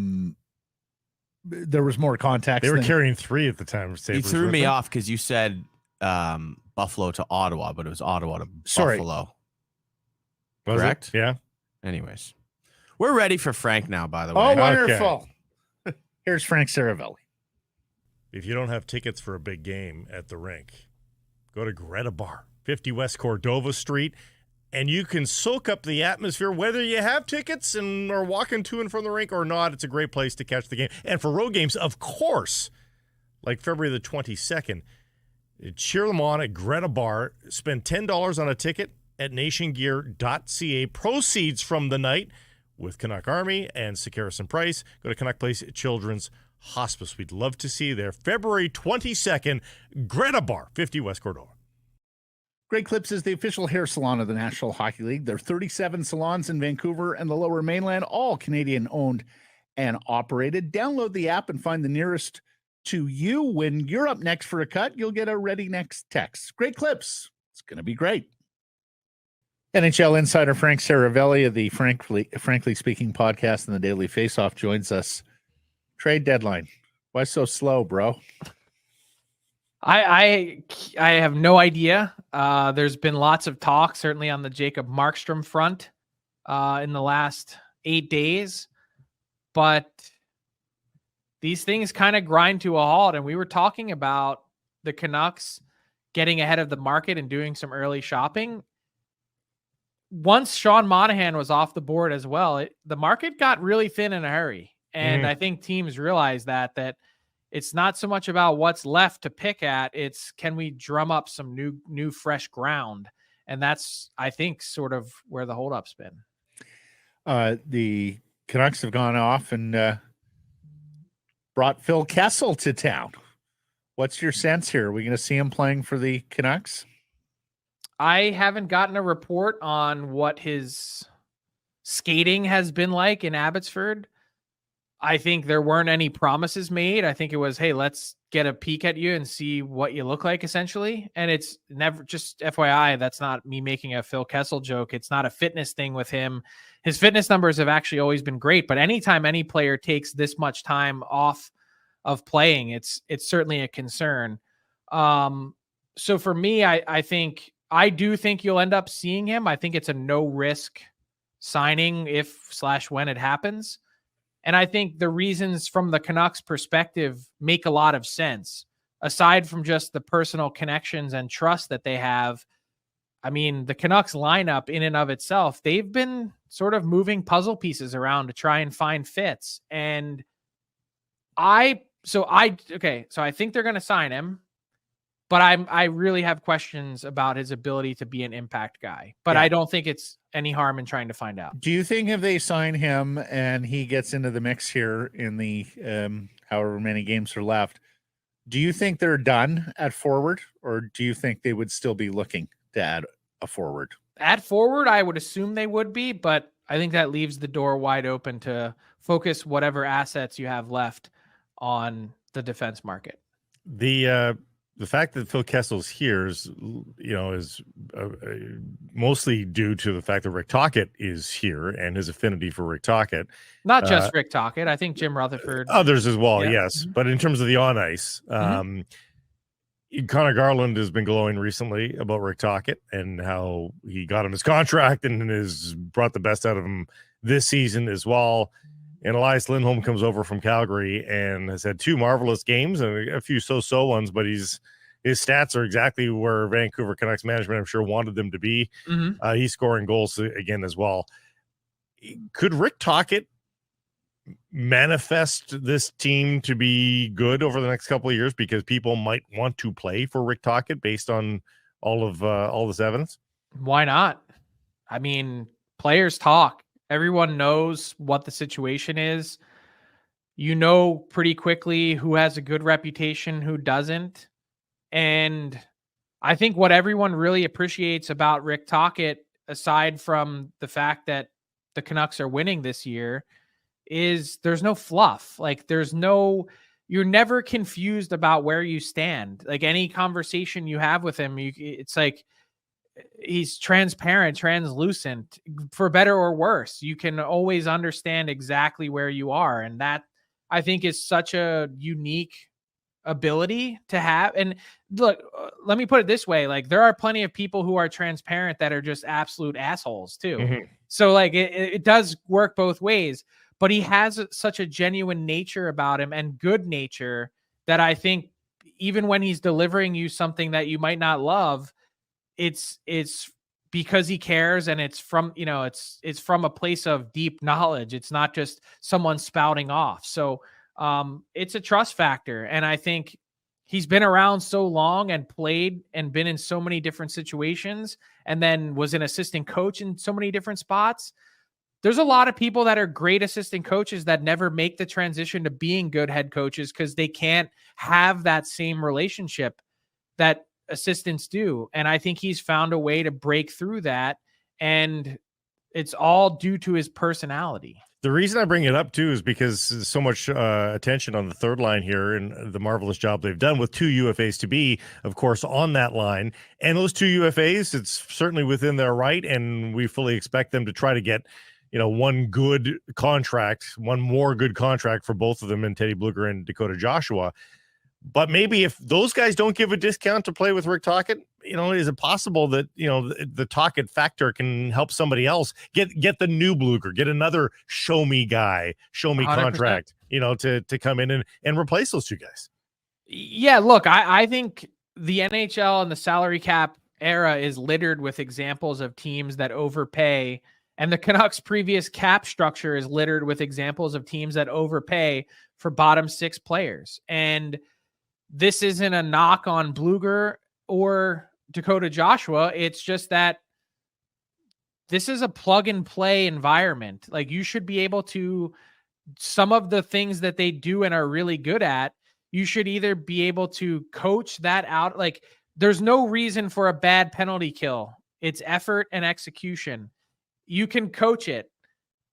was more context. They were carrying 3 at the time. You threw me off because you said Buffalo to Ottawa, but it was Ottawa to Buffalo. Correct? Yeah. Anyways, we're ready for Frank now, by the way. Oh, wonderful. Okay. Here's Frank Seravalli. If you don't have tickets for a big game at the rink, go to Greta Bar, 50 West Cordova Street, and you can soak up the atmosphere, whether you have tickets and are walking to and from the rink or not. It's a great place to catch the game. And for road games, of course, like February the 22nd, cheer them on at Greta Bar. Spend $10 on a ticket at nationgear.ca. Proceeds from the night with Canuck Army and Sekeres and Price. Go to Canuck Place Children's Hospice. We'd love to see you there. February 22nd, Greta Bar, 50 West Cordova. Great Clips is the official hair salon of the National Hockey League. There are 37 salons in Vancouver and the Lower Mainland, all Canadian-owned and operated. Download the app and find the nearest to you. When you're up next for a cut, you'll get a ready next text. Great Clips. It's going to be great. NHL insider Frank Seravalli of the Frankly Speaking podcast and the Daily Faceoff joins us. Trade deadline. Why so slow, bro? I have no idea. There's been lots of talk, certainly on the Jacob Markstrom front in the last 8 days, but these things kind of grind to a halt. And we were talking about the Canucks getting ahead of the market and doing some early shopping. Once Sean Monahan was off the board as well, the market got really thin in a hurry. And I think teams realize that it's not so much about what's left to pick at. It's, can we drum up some new fresh ground? And that's, I think, sort of where the holdup's been. The Canucks have gone off and brought Phil Kessel to town. What's your sense here? Are we going to see him playing for the Canucks? I haven't gotten a report on what his skating has been like in Abbotsford. I think there weren't any promises made. I think it was, hey, let's get a peek at you and see what you look like, essentially. And it's never, just FYI, that's not me making a Phil Kessel joke. It's not a fitness thing with him. His fitness numbers have actually always been great, but anytime any player takes this much time off of playing, it's certainly a concern. So for me, I do think you'll end up seeing him. I think it's a no risk signing if/when it happens. And I think the reasons from the Canucks perspective make a lot of sense. Aside from just the personal connections and trust that they have, I mean, the Canucks lineup in and of itself, they've been sort of moving puzzle pieces around to try and find fits. And I think they're going to sign him, but I really have questions about his ability to be an impact guy. But I don't think it's any harm in trying to find out. Do you think if they sign him and he gets into the mix here in the however many games are left, do you think they're done at forward, or do you think they would still be looking to add a forward? At forward, I would assume they would be, but I think that leaves the door wide open to focus whatever assets you have left on the defense market. The fact that Phil Kessel's here is mostly due to the fact that Rick Tocchet is here and his affinity for Rick Tocchet. Not just Rick Tocchet. I think Jim Rutherford. Others as well, Yeah. yes. Mm-hmm. But in terms of the on ice, Connor Garland has been glowing recently about Rick Tocchet and how he got him his contract and has brought the best out of him this season as well. And Elias Lindholm comes over from Calgary and has had 2 marvelous games and a few so-so ones, but his stats are exactly where Vancouver Canucks management, I'm sure, wanted them to be. Mm-hmm. He's scoring goals again as well. Could Rick Tocchet manifest this team to be good over the next couple of years because people might want to play for Rick Tocchet based on all this evidence? Why not? I mean, players talk. Everyone knows what the situation is. You know pretty quickly who has a good reputation, who doesn't. And I think what everyone really appreciates about Rick Tocchet, aside from the fact that the Canucks are winning this year, is there's no fluff. Like you're never confused about where you stand. Like any conversation you have with him, it's like he's transparent, translucent, for better or worse. You can always understand exactly where you are. And that, I think, is such a unique ability to have. And look, let me put it this way. Like, there are plenty of people who are transparent that are just absolute assholes too. Mm-hmm. So like it does work both ways, but he has such a genuine nature about him and good nature that I think even when he's delivering you something that you might not love, it's because he cares, and it's from, it's from a place of deep knowledge. It's not just someone spouting off. So it's a trust factor. And I think he's been around so long and played and been in so many different situations, and then was an assistant coach in so many different spots. There's a lot of people that are great assistant coaches that never make the transition to being good head coaches because they can't have that same relationship that assistants do. And I think he's found a way to break through that. And it's all due to his personality. The reason I bring it up too is because there's so much attention on the third line here and the marvelous job they've done with 2 UFAs to be, of course, on that line. And those 2 UFAs, it's certainly within their right, and we fully expect them to try to get, one more good contract for both of them, in Teddy Bluger and Dakota Joshua. But maybe if those guys don't give a discount to play with Rick Tocchet, is it possible that, the Tocchet factor can help somebody else get the new Bluger, get another show me guy, show me 100%. Contract, to come in and replace those 2 guys? Yeah, look, I think the NHL and the salary cap era is littered with examples of teams that overpay, and the Canucks' previous cap structure is littered with examples of teams that overpay for bottom 6 players. And this isn't a knock on Bluger or Dakota Joshua. It's just that this is a plug and play environment. Like, you should be able to, some of the things that they do and are really good at, you should either be able to coach that out. Like, there's no reason for a bad penalty kill. It's effort and execution. You can coach it.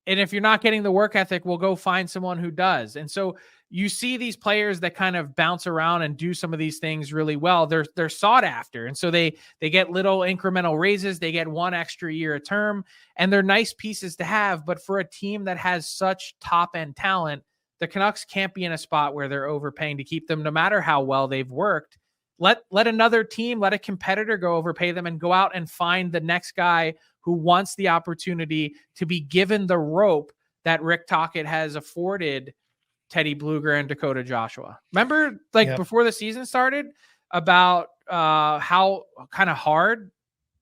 And if you're not getting the work ethic, we'll go find someone who does. And so you see these players that kind of bounce around and do some of these things really well. They're sought after. And so they get little incremental raises. They get 1 extra year a term, and they're nice pieces to have. But for a team that has such top end talent, the Canucks can't be in a spot where they're overpaying to keep them, no matter how well they've worked. Let another team, let a competitor go overpay them and go out and find the next guy who wants the opportunity to be given the rope that Rick Tocchet has afforded Teddy Bluger and Dakota Joshua. Remember, before the season started, about how kind of hard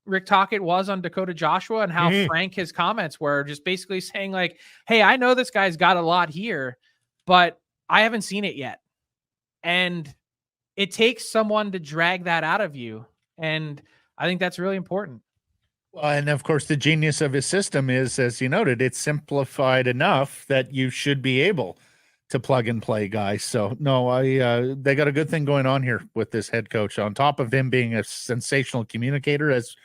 Rick Tocchet was on Dakota Joshua and how frank his comments were, just basically saying like, hey, I know this guy's got a lot here, but I haven't seen it yet. And it takes someone to drag that out of you. And I think that's really important. Well, and of course, the genius of his system is, as you noted, it's simplified enough that you should be able to plug and play guys. So no, they got a good thing going on here with this head coach. On top of him being a sensational communicator, as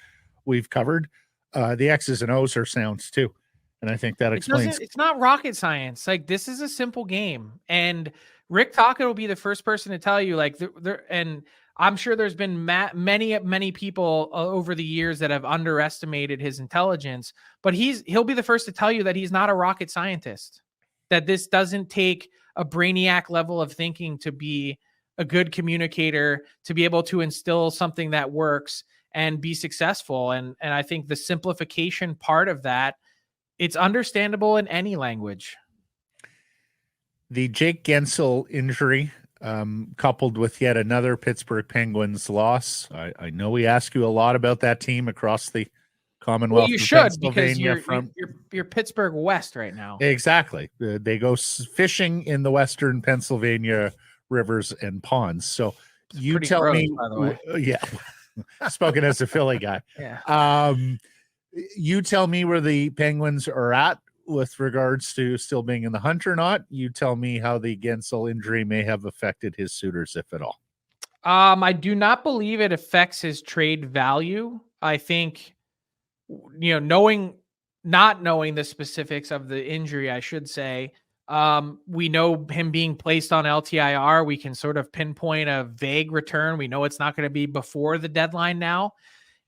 we've covered, the X's and O's are sounds too. And I think that explains. It's not rocket science. Like, this is a simple game. And Rick Tocchet will be the first person to tell you, like, and I'm sure there's been many people over the years that have underestimated his intelligence, but he'll be the first to tell you that he's not a rocket scientist, that this doesn't take a brainiac level of thinking to be a good communicator, to be able to instill something that works and be successful. And I think the simplification part of that, it's understandable in any language. The Jake Guentzel injury, coupled with yet another Pittsburgh Penguins loss. I know we ask you a lot about that team across the Commonwealth. Well, you should, because you're Pittsburgh West right now. Exactly. They go fishing in the Western Pennsylvania rivers and ponds. So you tell gross, me, by the way. Yeah, spoken as a Philly guy. Yeah. You tell me where the Penguins are at with regards to still being in the hunt or not. You tell me how the Guentzel injury may have affected his suitors, if at all. I do not believe it affects his trade value. I think, not knowing the specifics of the injury, I should say, we know him being placed on LTIR. We can sort of pinpoint a vague return. We know it's not going to be before the deadline now.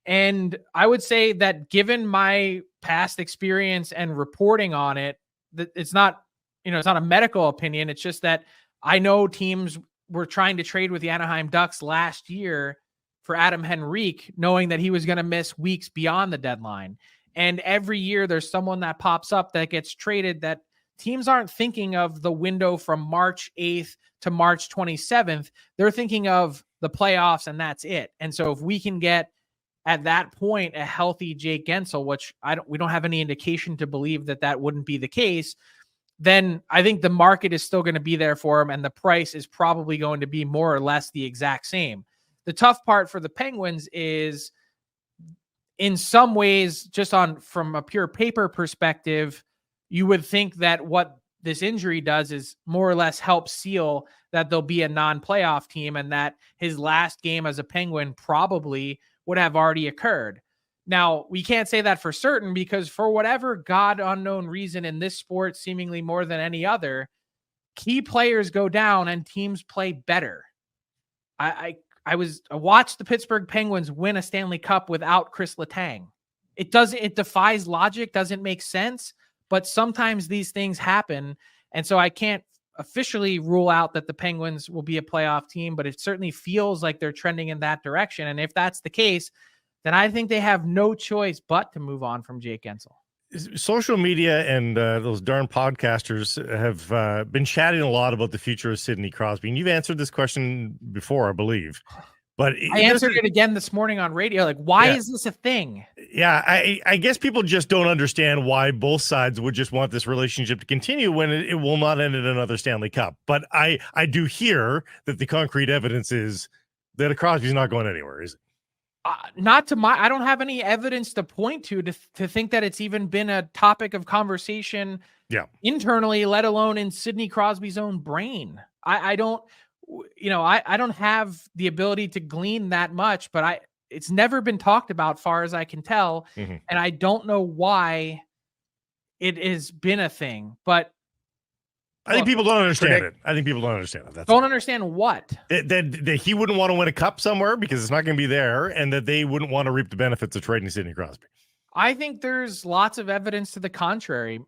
And I would say that, given my past experience and reporting on it, that it's not a medical opinion. It's just that I know teams were trying to trade with the Anaheim Ducks last year for Adam Henrique, knowing that he was going to miss weeks beyond the deadline. And every year there's someone that pops up that gets traded that teams aren't thinking of the window from March 8th to March 27th. They're thinking of the playoffs, and that's it. And so if we can get, at that point, a healthy Jake Guentzel, which we don't have any indication to believe that wouldn't be the case, then I think the market is still going to be there for him, and the price is probably going to be more or less the exact same. The tough part for the Penguins is, in some ways, just from a pure paper perspective, you would think that what this injury does is more or less help seal that they'll be a non-playoff team, and that his last game as a Penguin probably would have already occurred. Now, we can't say that for certain, because for whatever God unknown reason in this sport, seemingly more than any other, key players go down and teams play better. I watched the Pittsburgh Penguins win a Stanley Cup without Chris Letang. It defies logic, doesn't make sense, but sometimes these things happen. And so I can't officially rule out that the Penguins will be a playoff team, but it certainly feels like they're trending in that direction. And if that's the case, then I think they have no choice but to move on from Jake Guentzel. Social media and those darn podcasters have been chatting a lot about the future of Sidney Crosby. And you've answered this question before, I believe. But I answered it again this morning on radio. Like, why is this a thing? Yeah, I guess people just don't understand why both sides would just want this relationship to continue when it will not end in another Stanley Cup. But I do hear that the concrete evidence is that Crosby's not going anywhere, is it? I don't have any evidence to point to think that it's even been a topic of conversation internally, let alone in Sidney Crosby's own brain. I don't. I don't have the ability to glean that much, but it's never been talked about far as I can tell. Mm-hmm. And I don't know why it has been a thing, but I think people don't understand it. I think people don't understand it. Don't understand what? That he wouldn't want to win a cup somewhere because it's not going to be there, and that they wouldn't want to reap the benefits of trading Sidney Crosby. I think there's lots of evidence to the contrary.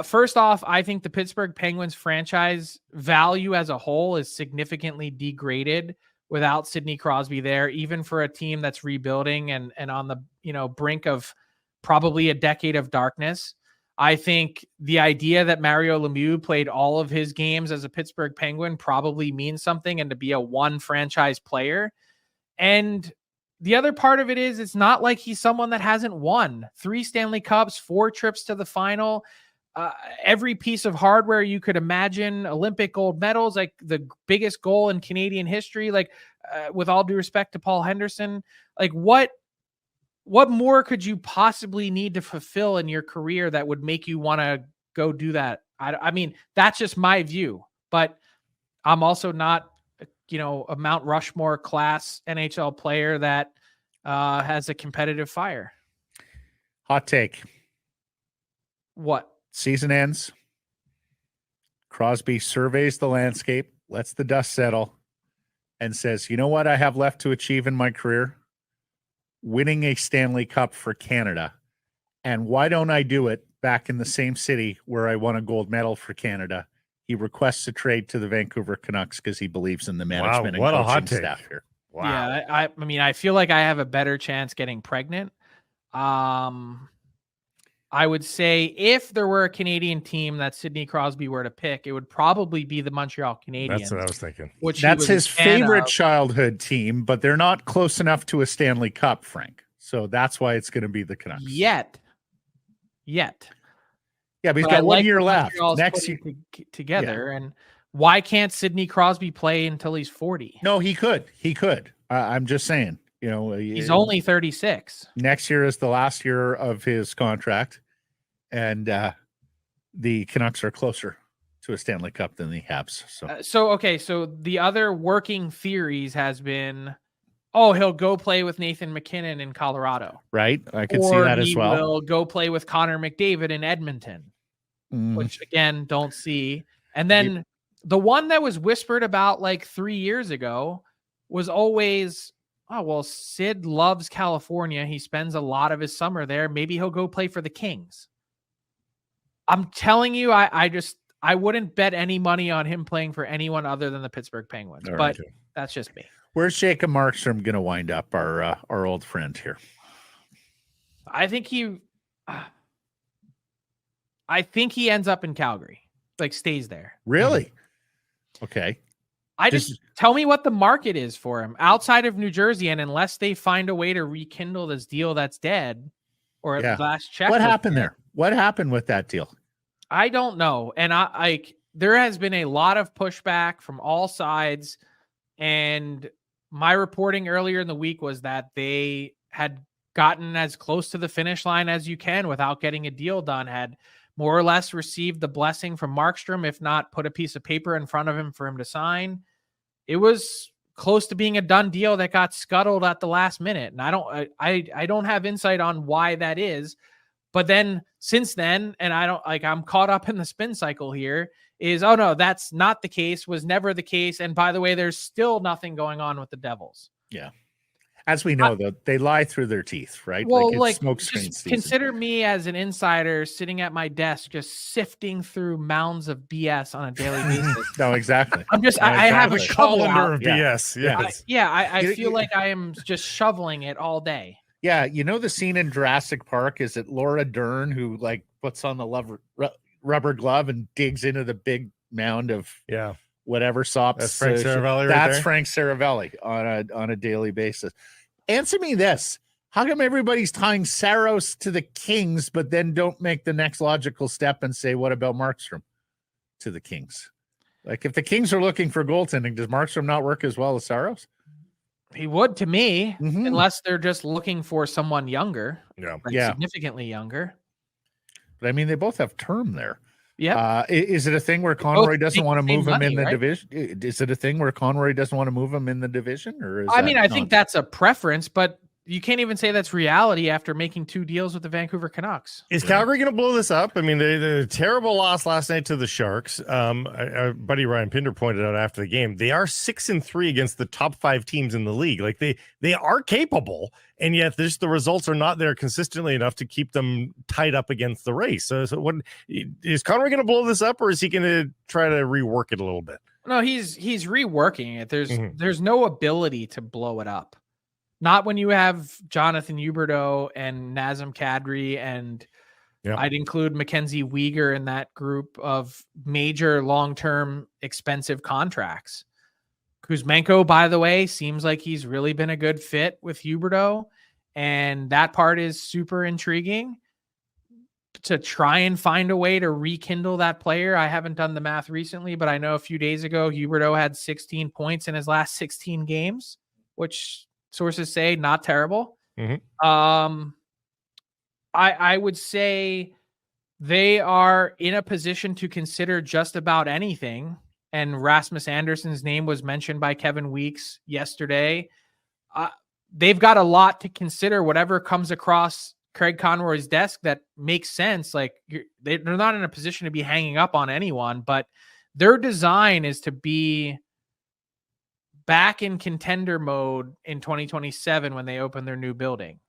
First off, I think the Pittsburgh Penguins franchise value as a whole is significantly degraded without Sidney Crosby there, even for a team that's rebuilding and on the brink of probably a decade of darkness. I think the idea that Mario Lemieux played all of his games as a Pittsburgh Penguin probably means something, and to be a one franchise player. And the other part of it is it's not like he's someone that hasn't won 3 Stanley Cups, 4 trips to the final, every piece of hardware you could imagine, Olympic gold medals, like the biggest goal in Canadian history. Like, with all due respect to Paul Henderson, like what more could you possibly need to fulfill in your career that would make you want to go do that? I mean, that's just my view, but I'm also not, a Mount Rushmore class NHL player that has a competitive fire. Hot take. What? Season ends. Crosby surveys the landscape, lets the dust settle, and says, you know what I have left to achieve in my career? Winning a Stanley Cup for Canada. And why don't I do it back in the same city where I won a gold medal for Canada? He requests a trade to the Vancouver Canucks because he believes in the management and coaching staff here. Wow. Yeah, I mean, I feel like I have a better chance getting pregnant. I would say if there were a Canadian team that Sidney Crosby were to pick, it would probably be the Montreal Canadiens. That's what I was thinking. That's his favorite childhood team, but they're not close enough to a Stanley Cup, Frank. So that's why it's going to be the Canucks. Yet. Yeah, but he's got 1 year left. Next year together. Yeah. And why can't Sidney Crosby play until he's 40? No, he could. I'm just saying. He's only 36. Next year is the last year of his contract, and the Canucks are closer to a Stanley Cup than the Habs. So the other working theories has been, he'll go play with Nathan McKinnon in Colorado. Right, I could see that as well. Or he will go play with Connor McDavid in Edmonton, which again don't see. And then the one that was whispered about like 3 years ago was always, Sid loves California. He spends a lot of his summer there. Maybe he'll go play for the Kings. I'm telling you, I wouldn't bet any money on him playing for anyone other than the Pittsburgh Penguins. But that's just me. Where's Jacob Markstrom going to wind up, our old friend here? I think he ends up in Calgary, like stays there. Really? Okay. Tell me what the market is for him outside of New Jersey, and unless they find a way to rekindle this deal that's dead, or last check. What happened there? What happened with that deal? I don't know, and there has been a lot of pushback from all sides, and my reporting earlier in the week was that they had gotten as close to the finish line as you can without getting a deal done, had more or less received the blessing from Markstrom, if not put a piece of paper in front of him for him to sign. It was close to being a done deal that got scuttled at the last minute. And I don't have insight on why that is, but then since then, and I'm caught up in the spin cycle here, is, no, that's not the case, was never the case. And by the way, there's still nothing going on with the Devils. Yeah. As we know, though, they lie through their teeth, right? Well, it's smoke screen season. Consider me as an insider sitting at my desk, just sifting through mounds of BS on a daily basis. No, exactly. I have a colander of BS. Yes. I feel like I am just shoveling it all day. Yeah. The scene in Jurassic Park, is it Laura Dern who puts on the rubber glove and digs into the big mound of whatever sops? That's Frank Seravalli. That's Frank Seravalli on a daily basis. Answer me this. How come everybody's tying Saros to the Kings, but then don't make the next logical step and say, what about Markstrom to the Kings? Like, if the Kings are looking for goaltending, does Markstrom not work as well as Saros? He would to me, unless they're just looking for someone younger. Yeah. Significantly younger. But I mean, they both have term there. Yeah. Is it a thing where Conroy doesn't want to move him in the right? division? Is it a thing where Conroy doesn't want to move him in the division, or is I mean, I think that's a preference, but you can't even say that's reality after making 2 deals with the Vancouver Canucks. Is Calgary going to blow this up? I mean, the terrible loss last night to the Sharks. Our buddy Ryan Pinder pointed out after the game, they are 6-3 against the top 5 teams in the league. Like they are capable, and yet the results are not there consistently enough to keep them tied up against the race. So what is Conroy going to blow this up, or is he going to try to rework it a little bit? No, he's reworking it. There's no ability to blow it up. Not when you have Jonathan Huberdeau and Nazem Kadri, and I'd include Mackenzie Weegar in that group of major long-term expensive contracts. Kuzmenko, by the way, seems like he's really been a good fit with Huberdeau, and that part is super intriguing. To try and find a way to rekindle that player. I haven't done the math recently, but I know a few days ago, Huberdeau had 16 points in his last 16 games, which sources say not terrible. I would say they are in a position to consider just about anything. And Rasmus Andersson's name was mentioned by Kevin Weeks yesterday. They've got a lot to consider. Whatever comes across Craig Conroy's desk that makes sense. Like they're not in a position to be hanging up on anyone, but their design is to be back in contender mode in 2027 when they open their new building.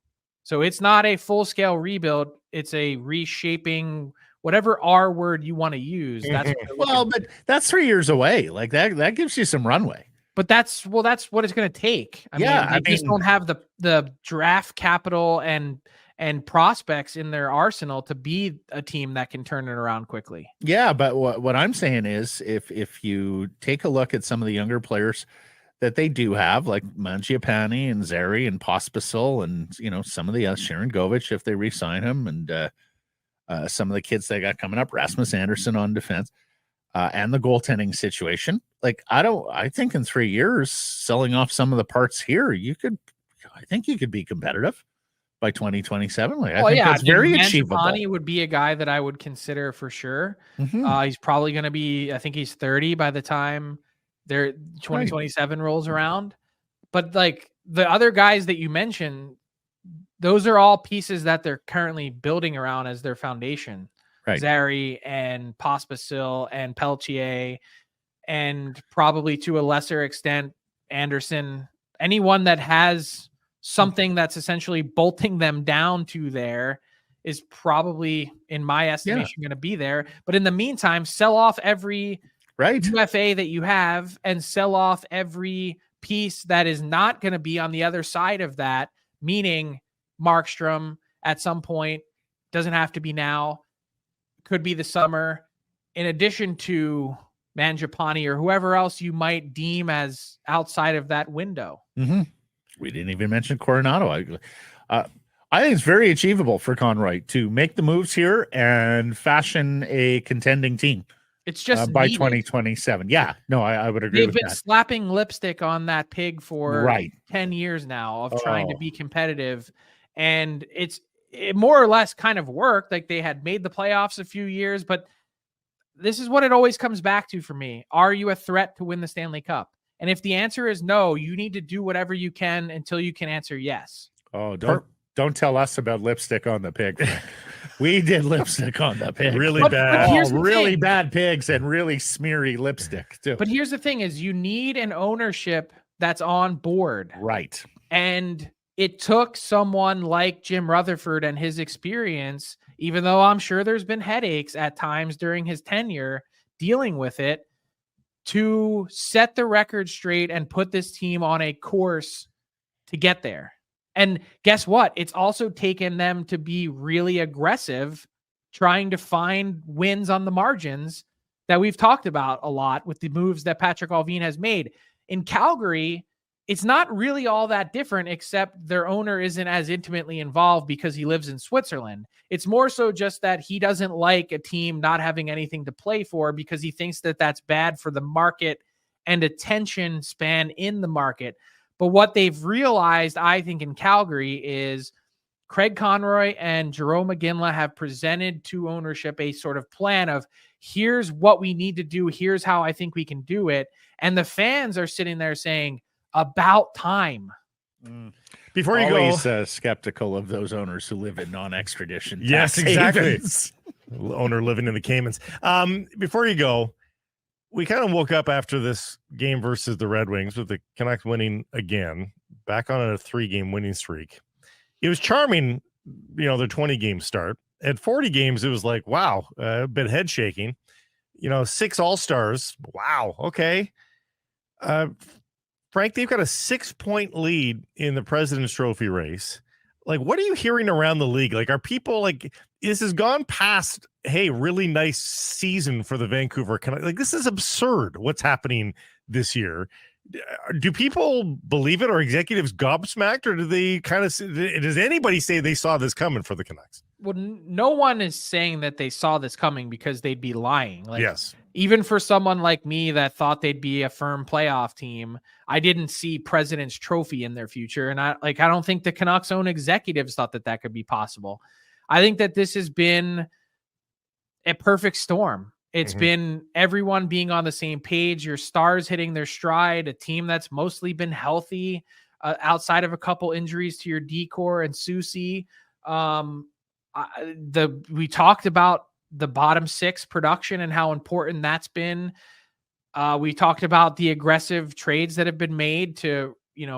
So it's not a full-scale rebuild. It's a reshaping, whatever R word you want to use. That's but that's 3 years away. Like that gives you some runway. But that's what it's going to take. I mean, they just don't have the draft capital and prospects in their arsenal to be a team that can turn it around quickly. Yeah, but what I'm saying is if you take a look at some of the younger players that they do have, like Mangiapane and Zary and Pospisil and, some of the Sharon Govich, if they re-sign him, and some of the kids they got coming up, Rasmus Andersson on defense, and the goaltending situation. Like, I think in 3 years, selling off some of the parts here, I think you could be competitive by 2027. Like, I think that's very achievable. Mangiapane would be a guy that I would consider for sure. He's probably going to be, I think he's 30 by the time their 2027 rolls around. But like the other guys that you mentioned, those are all pieces that they're currently building around as their foundation. Right. Zary and Pospisil and Pelletier, and probably to a lesser extent, Andersson, anyone that has something that's essentially bolting them down to there is probably, in my estimation, going to be there. But in the meantime, sell off every UFA that you have and sell off every piece that is not going to be on the other side of that, meaning Markstrom at some point, doesn't have to be now, could be the summer, in addition to Mangiapane or whoever else you might deem as outside of that window. We didn't even mention Coronado. I think it's very achievable for Conroy to make the moves here and fashion a contending team. It's just by 2027. Yeah, no, I would agree with that. They've been slapping lipstick on that pig for 10 years now of trying to be competitive. And it more or less kind of worked. Like they had made the playoffs a few years, but this is what it always comes back to for me. Are you a threat to win the Stanley Cup? And if the answer is no, you need to do whatever you can until you can answer yes. Oh, don't tell us about lipstick on the pig. We did lipstick on the pig. Really bad. But really bad pigs and really smeary lipstick too. But here's the thing is you need an ownership that's on board. Right. And it took someone like Jim Rutherford and his experience, even though I'm sure there's been headaches at times during his tenure dealing with it, to set the record straight and put this team on a course to get there. And guess what? It's also taken them to be really aggressive, trying to find wins on the margins that we've talked about a lot with the moves that Patrick Allvin has made. In Calgary, it's not really all that different, except their owner isn't as intimately involved because he lives in Switzerland. It's more so just that he doesn't like a team not having anything to play for because he thinks that that's bad for the market and attention span in the market. But what they've realized, I think, in Calgary is Craig Conroy and Jerome McGinley have presented to ownership a sort of plan of, here's what we need to do. Here's how I think we can do it. And the fans are sitting there saying, about time. Before you Always, go, skeptical of those owners who live in non-extradition. yes, tax exactly. havens. Owner living in the Caymans. Before you go, we kind of woke up after this game versus the Red Wings with the Canucks winning again, back on a 3-game winning streak. It was charming, their 20-game start. At 40 games, it was like, wow, a bit head shaking. 6 All-Stars. Wow, okay. Frank, they've got a 6-point lead in the President's Trophy race. Like, what are you hearing around the league? Like, are people like, this has gone past, hey, really nice season for the Vancouver Canucks. Like, this is absurd what's happening this year. Do people believe it? Or executives gobsmacked? Or do they does anybody say they saw this coming for the Canucks? Well, no one is saying that they saw this coming because they'd be lying. Like, yes. Even for someone like me that thought they'd be a firm playoff team, I didn't see President's Trophy in their future. And I don't think the Canucks' own executives thought that could be possible. I think that this has been a perfect storm. It's been everyone being on the same page, your stars hitting their stride, a team that's mostly been healthy outside of a couple injuries to your decor and Susie. We talked about the bottom 6 production and how important that's been. We talked about the aggressive trades that have been made to,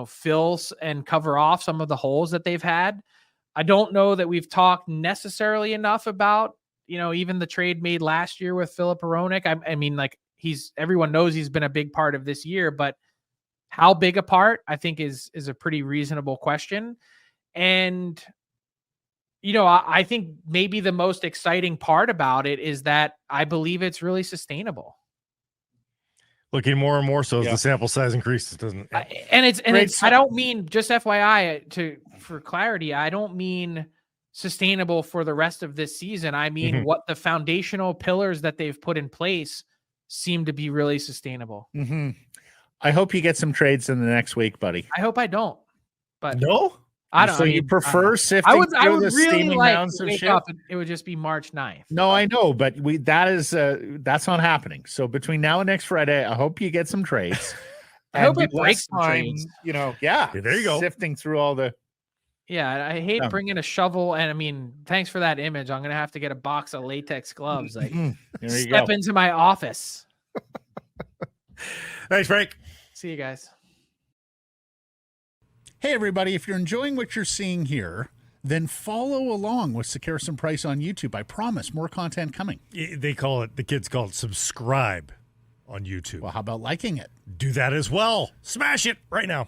fill and cover off some of the holes that they've had. I don't know that we've talked necessarily enough about, even the trade made last year with Filip Hronek. I mean, like, everyone knows he's been a big part of this year, but how big a part, I think is a pretty reasonable question. And I think maybe the most exciting part about it is that I believe it's really sustainable. Looking more and more so as the sample size increases, doesn't it? I don't mean, just FYI, for clarity, I don't mean sustainable for the rest of this season. I mean, what the foundational pillars that they've put in place seem to be really sustainable. I hope you get some trades in the next week, buddy. I hope I don't. But no. I don't. So you prefer sifting through the really steaming like mounds of wake shit? up and it would just be March 9th. No, I know, but that's not happening. So between now and next Friday, I hope you get some trades. I hope it less breaks time, trades. There you go. Sifting through all the. Yeah, I hate bringing a shovel, and I mean, thanks for that image. I'm gonna have to get a box of latex gloves. Like, step into my office. Thanks, Frank. See you guys. Hey, everybody, if you're enjoying what you're seeing here, then follow along with Sekeres and Price on YouTube. I promise more content coming. The kids call it subscribe on YouTube. Well, how about liking it? Do that as well. Smash it right now.